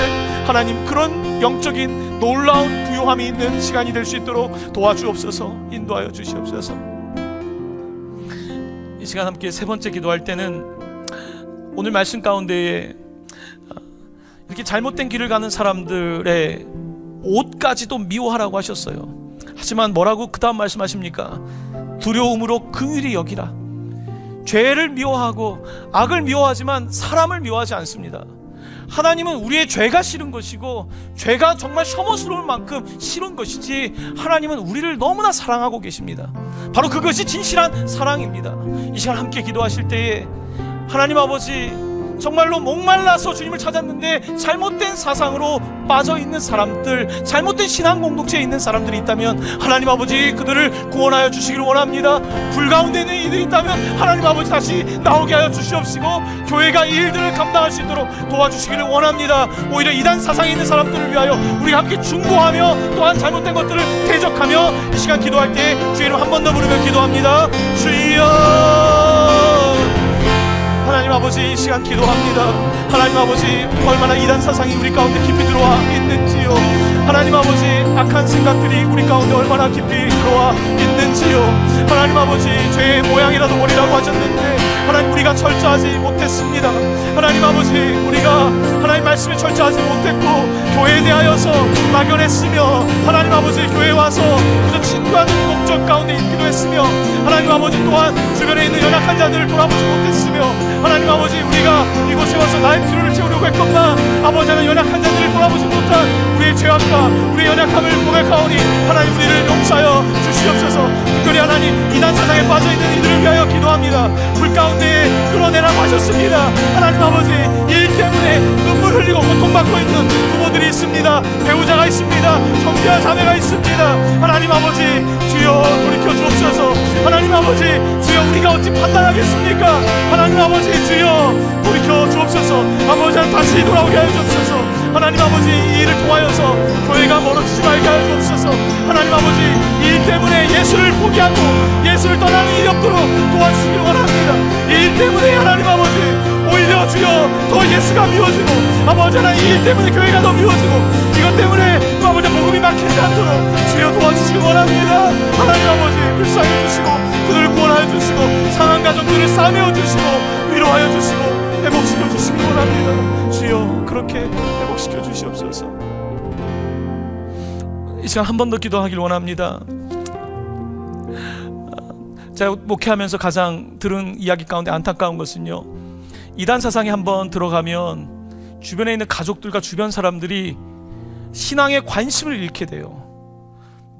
[SPEAKER 2] 하나님 그런 영적인 놀라운 부요함이 있는 시간이 될 수 있도록 도와주옵소서. 인도하여 주시옵소서. 이 시간 함께 세 번째 기도할 때는 오늘 말씀 가운데에 이렇게 잘못된 길을 가는 사람들의 옷까지도 미워하라고 하셨어요. 하지만 뭐라고 그 다음 말씀하십니까? 두려움으로 긍휼히 여기라. 죄를 미워하고 악을 미워하지만 사람을 미워하지 않습니다. 하나님은 우리의 죄가 싫은 것이고 죄가 정말 혐오스러울 만큼 싫은 것이지, 하나님은 우리를 너무나 사랑하고 계십니다. 바로 그것이 진실한 사랑입니다. 이 시간 함께 기도하실 때에 하나님 아버지, 정말로 목말라서 주님을 찾았는데 잘못된 사상으로 빠져있는 사람들, 잘못된 신앙 공동체에 있는 사람들이 있다면 하나님 아버지 그들을 구원하여 주시기를 원합니다. 불 가운데 있는 이들이 있다면 하나님 아버지 다시 나오게 하여 주시옵시고, 교회가 이 일들을 감당할 수 있도록 도와주시기를 원합니다. 오히려 이단 사상에 있는 사람들을 위하여 우리가 함께 중보하며 또한 잘못된 것들을 대적하며 이 시간 기도할 때 주의 이름 한 번 더 부르며 기도합니다. 주여, 하나님 아버지 이 시간 기도합니다. 하나님 아버지, 얼마나 이단 사상이 우리 가운데 깊이 들어와 있는지요. 하나님 아버지, 악한 생각들이 우리 가운데 얼마나 깊이 들어와 있는지요. 하나님 아버지, 죄의 모양이라도 버리라고 하셨는데 하나님 우리가 철저하지 못했습니다. 하나님 아버지, 우리가 하나님 말씀에 철저하지 못했고 교회에 대하여서 막연했으며, 하나님 아버지 교회에 와서 그저 친구하는 목적 가운데 있기도 했으며, 하나님 아버지 또한 주변에 있는 연약한 자들을 돌아보지 못했으며, 하나님 아버지 우리가 이곳에 와서 나의 필요를 채우려고 했건만 아버지는 연약한 자들을 돌아보지 못한 우리의 죄악과 우리의 연약함을 고백하오니 하나님 우리를 용서하여 주시옵소서. 특별히 하나님 이단 사상에 빠져있는 이들을 위하여 기도합니다. 불 가운데 끌어내라고 하셨습니다. 하나님 아버지, 일 때문에 눈물 흘리고 고통받고 있는 부모들이 있습니다. 배우자가 있습니다. 형제와 자매가 있습니다. 하나님 아버지 주여 돌이켜 주옵소서. 하나님 아버지 주여, 우리가 어찌 판단하겠습니까? 하나님 아버지 주여 돌이켜 주옵소서. 아버지 다시 돌아오게 하여 주옵소서. 하나님 아버지 이 일을 통하여서 교회가 멀어지지 말게 하여 주옵소서. 하나님 아버지 이 일 때문에 예수를 포기하고 예수를 떠나는 일이 없도록 도와주시길 원합니다. 이 일 때문에 하나님 아버지 오히려 주여 더 예수가 미워지고, 아버지 하나님 이 일 때문에 교회가 더 미워지고, 이것 때문에 아버지 복음이 막히지 않도록 주여 도와주시길 원합니다. 하나님 아버지 불쌍해 주시고 그들을 구원하여 주시고 상한 가정들을 싸매어 주시고 위로하여 주시고 회복시켜 주시길 원합니다. 주여 그렇게 회복시켜 주시옵소서. 이 시간 한 번 더 기도하길 원합니다. 제가 목회하면서 가장 들은 이야기 가운데 안타까운 것은요, 이단 사상에 한번 들어가면 주변에 있는 가족들과 주변 사람들이 신앙에 관심을 잃게 돼요.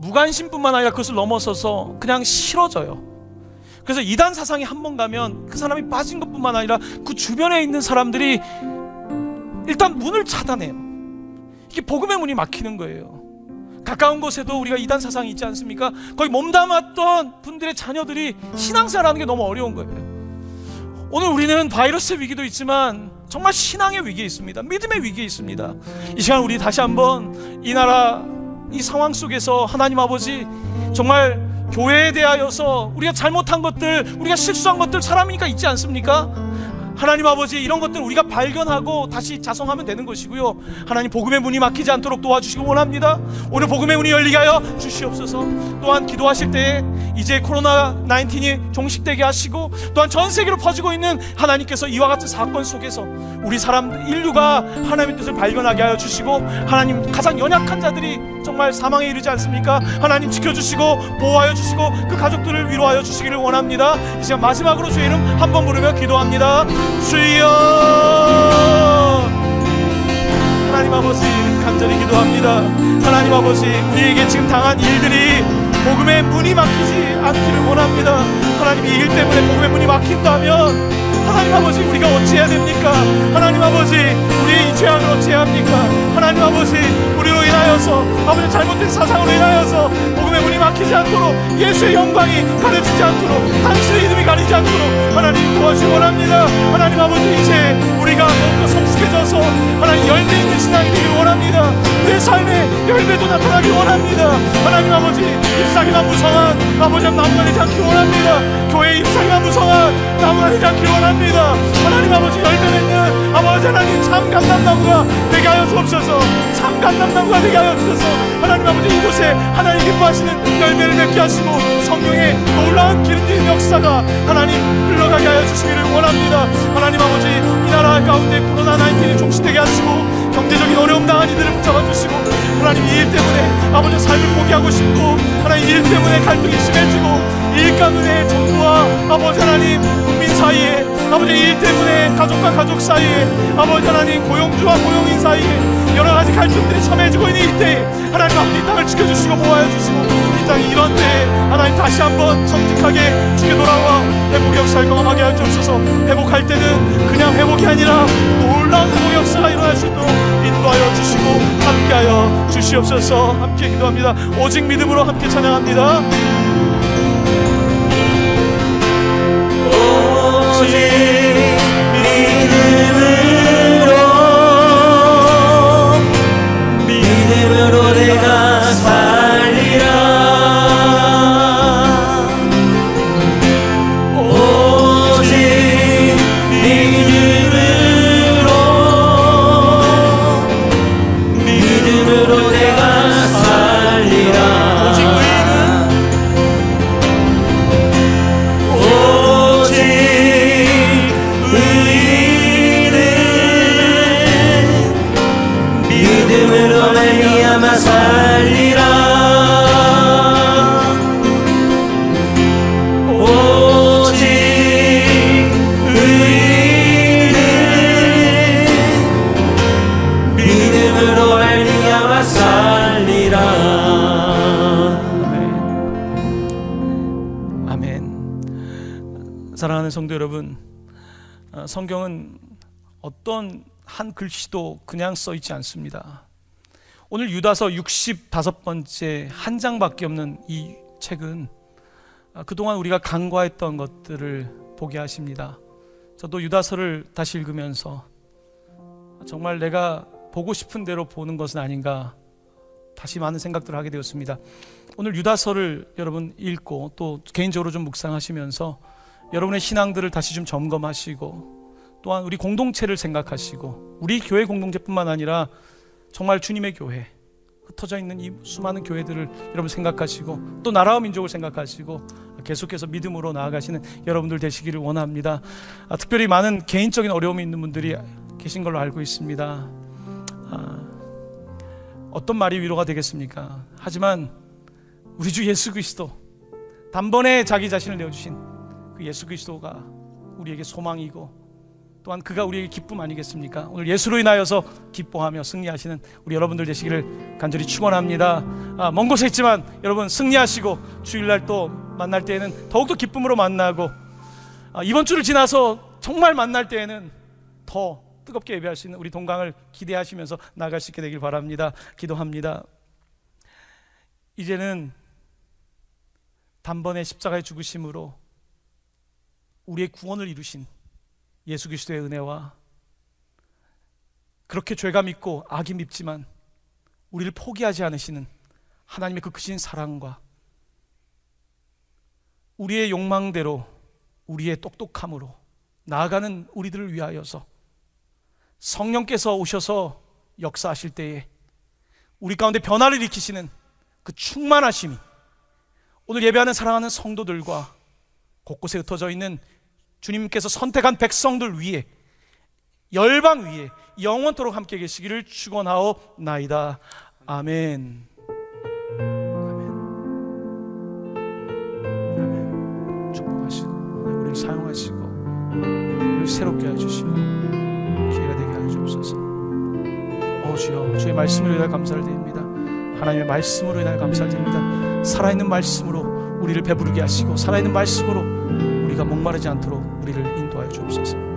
[SPEAKER 2] 무관심뿐만 아니라 그것을 넘어서서 그냥 싫어져요. 그래서 이단 사상에 한번 가면 그 사람이 빠진 것뿐만 아니라 그 주변에 있는 사람들이 일단 문을 차단해요. 특히 복음의 문이 막히는 거예요. 가까운 곳에도 우리가 이단 사상이 있지 않습니까? 거기 몸담았던 분들의 자녀들이 신앙생활하는 게 너무 어려운 거예요. 오늘 우리는 바이러스의 위기도 있지만 정말 신앙의 위기에 있습니다. 믿음의 위기에 있습니다. 이 시간 우리 다시 한번 이 나라 이 상황 속에서 하나님 아버지, 정말 교회에 대하여서 우리가 잘못한 것들, 우리가 실수한 것들 사람이니까 있지 않습니까? 하나님 아버지, 이런 것들 우리가 발견하고 다시 자성하면 되는 것이고요. 하나님, 복음의 문이 막히지 않도록 도와주시기 원합니다. 오늘 복음의 문이 열리게 하여 주시옵소서. 또한 기도하실 때에 이제 코로나19이 종식되게 하시고, 또한 전 세계로 퍼지고 있는 하나님께서 이와 같은 사건 속에서 우리 사람 인류가 하나님의 뜻을 발견하게 하여 주시고, 하나님, 가장 연약한 자들이 정말 사망에 이르지 않습니까? 하나님 지켜주시고 보호하여 주시고 그 가족들을 위로하여 주시기를 원합니다. 이 시간 마지막으로 주의 이름 한 번 부르며 기도합니다. 주여, 하나님 아버지, 간절히 기도합니다. 하나님 아버지, 우리에게 지금 당한 일들이 복음의 문이 막히지 않기를 원합니다. 하나님, 이 일 때문에 복음의 문이 막힌다면 하나님 아버지, 우리가 어찌해야 됩니까? 하나님 아버지, 우리의 이 죄악을 어찌해야 합니까? 하나님 아버지, 우리로 인하여서, 아버지 잘못된 사상으로 인하여서 복음의 문이 막히지 않도록, 예수의 영광이 가려지지 않도록, 당신의 이름이 가리지 않도록 하나님 도와주시기 원합니다. 하나님 아버지, 이제 우리가 더욱더 성숙해져서 하나님 열매 있는 신앙이 되길 원합니다. 내 삶에 열매도 나타나길 원합니다. 하나님 아버지, 잎사귀만 무성한 아버지 나무가 되지 않길 원합니다. 교회 잎사귀만 무성한 나무가 되지 않길 원합니다. 하나님 아버지, 열매 맺는 아버지 하나님 참 감람나무가 되게 하여 주옵소서. 참 감람나무가 되게 하여 주셔서 하나님 아버지, 이곳에 하나님 기뻐하시는 열매를 맺게 하시고 성령의 놀라운 기름진 역사가 하나님 흘러가게 하여 주시기를 원합니다. 하나님 아버지, 이 나라 가운데 코로나19이 종식되게 하시고 경제적인 어려움 당한 이들을 붙잡아 주시고, 하나님, 이 일 때문에 아버지 삶을 포기하고 싶고, 하나님, 이 일 때문에 갈등이 심해지고, 이 일 가문의 정부와 아버지 하나님 국민 사이에, 아버지, 이 일 때문에 가족과 가족 사이에, 아버지 하나님 고용주와 고용인 사이에 여러 가지 갈등들이 첨예해지고 있는 이때에 하나님 아버지, 이 땅을 지켜주시고 보호하여 주시고, 이 땅이 이런 때에 하나님 다시 한번 정직하게 주께 돌아와 회복의 역사를 경험하게 하여 주옵소서. 회복할 때는 그냥 회복이 아니라 놀라운 회복의 역사가 일어날 수 있도록 인도하여 주시고 함께하여 주시옵소서. 함께 기도합니다. 오직 믿음으로 함께 찬양합니다. 오직 믿음으로 내가 살리라. 오직 믿음으로 내가 살리라. 오직 믿음으로 말미암아 살리라. 오직 의인은 믿음으로 말미암아 살리라. 아멘. 사랑하는 성도 여러분, 성경은 어떤 한 글씨도 그냥 써 있지 않습니다. 오늘 유다서 65번째 한 장밖에 없는 이 책은 그동안 우리가 간과했던 것들을 보게 하십니다. 저도 유다서를 다시 읽으면서 정말 내가 보고 싶은 대로 보는 것은 아닌가 다시 많은 생각들을 하게 되었습니다. 오늘 유다서를 여러분 읽고 또 개인적으로 좀 묵상하시면서 여러분의 신앙들을 다시 좀 점검하시고, 또한 우리 공동체를 생각하시고, 우리 교회 공동체뿐만 아니라 정말 주님의 교회, 흩어져 있는 이 수많은 교회들을 여러분 생각하시고, 또 나라와 민족을 생각하시고 계속해서 믿음으로 나아가시는 여러분들 되시기를 원합니다. 특별히 많은 개인적인 어려움이 있는 분들이 계신 걸로 알고 있습니다. 어떤 말이 위로가 되겠습니까? 하지만 우리 주 예수 그리스도, 단번에 자기 자신을 내어주신 그 예수 그리스도가 우리에게 소망이고, 또한 그가 우리에게 기쁨 아니겠습니까? 오늘 예수로 인하여서 기뻐하며 승리하시는 우리 여러분들 되시기를 간절히 축원합니다. 먼 곳에 있지만 여러분 승리하시고, 주일날 또 만날 때에는 더욱더 기쁨으로 만나고, 이번 주를 지나서 정말 만날 때에는 더 뜨겁게 예배할 수 있는 우리 동강을 기대하시면서 나아갈 수 있게 되길 바랍니다. 기도합니다. 이제는 단번에 십자가의 죽으심으로 우리의 구원을 이루신 예수 그리스도의 은혜와 그렇게 죄가 밉고 악이 밉지만 우리를 포기하지 않으시는 하나님의 그 크신 사랑과 우리의 욕망대로 우리의 똑똑함으로 나아가는 우리들을 위하여서 성령께서 오셔서 역사하실 때에 우리 가운데 변화를 일으키시는 그 충만하심이 오늘 예배하는 사랑하는 성도들과 곳곳에 흩어져 있는 주님께서 선택한 백성들 위에, 열방 위에 영원토록 함께 계시기를 축원하옵나이다. 아멘. 아멘. 축복하시고 우리를 사용하시고 우리를 새롭게 해주시고 기회가 되게 하여 주옵소서. 주여, 주의 말씀으로 인하여 감사를 드립니다. 하나님의 말씀으로 인하여 감사를 드립니다. 살아있는 말씀으로 우리를 배부르게 하시고 살아있는 말씀으로 우리가 목마르지 않도록 우리를 인도하여 주옵소서.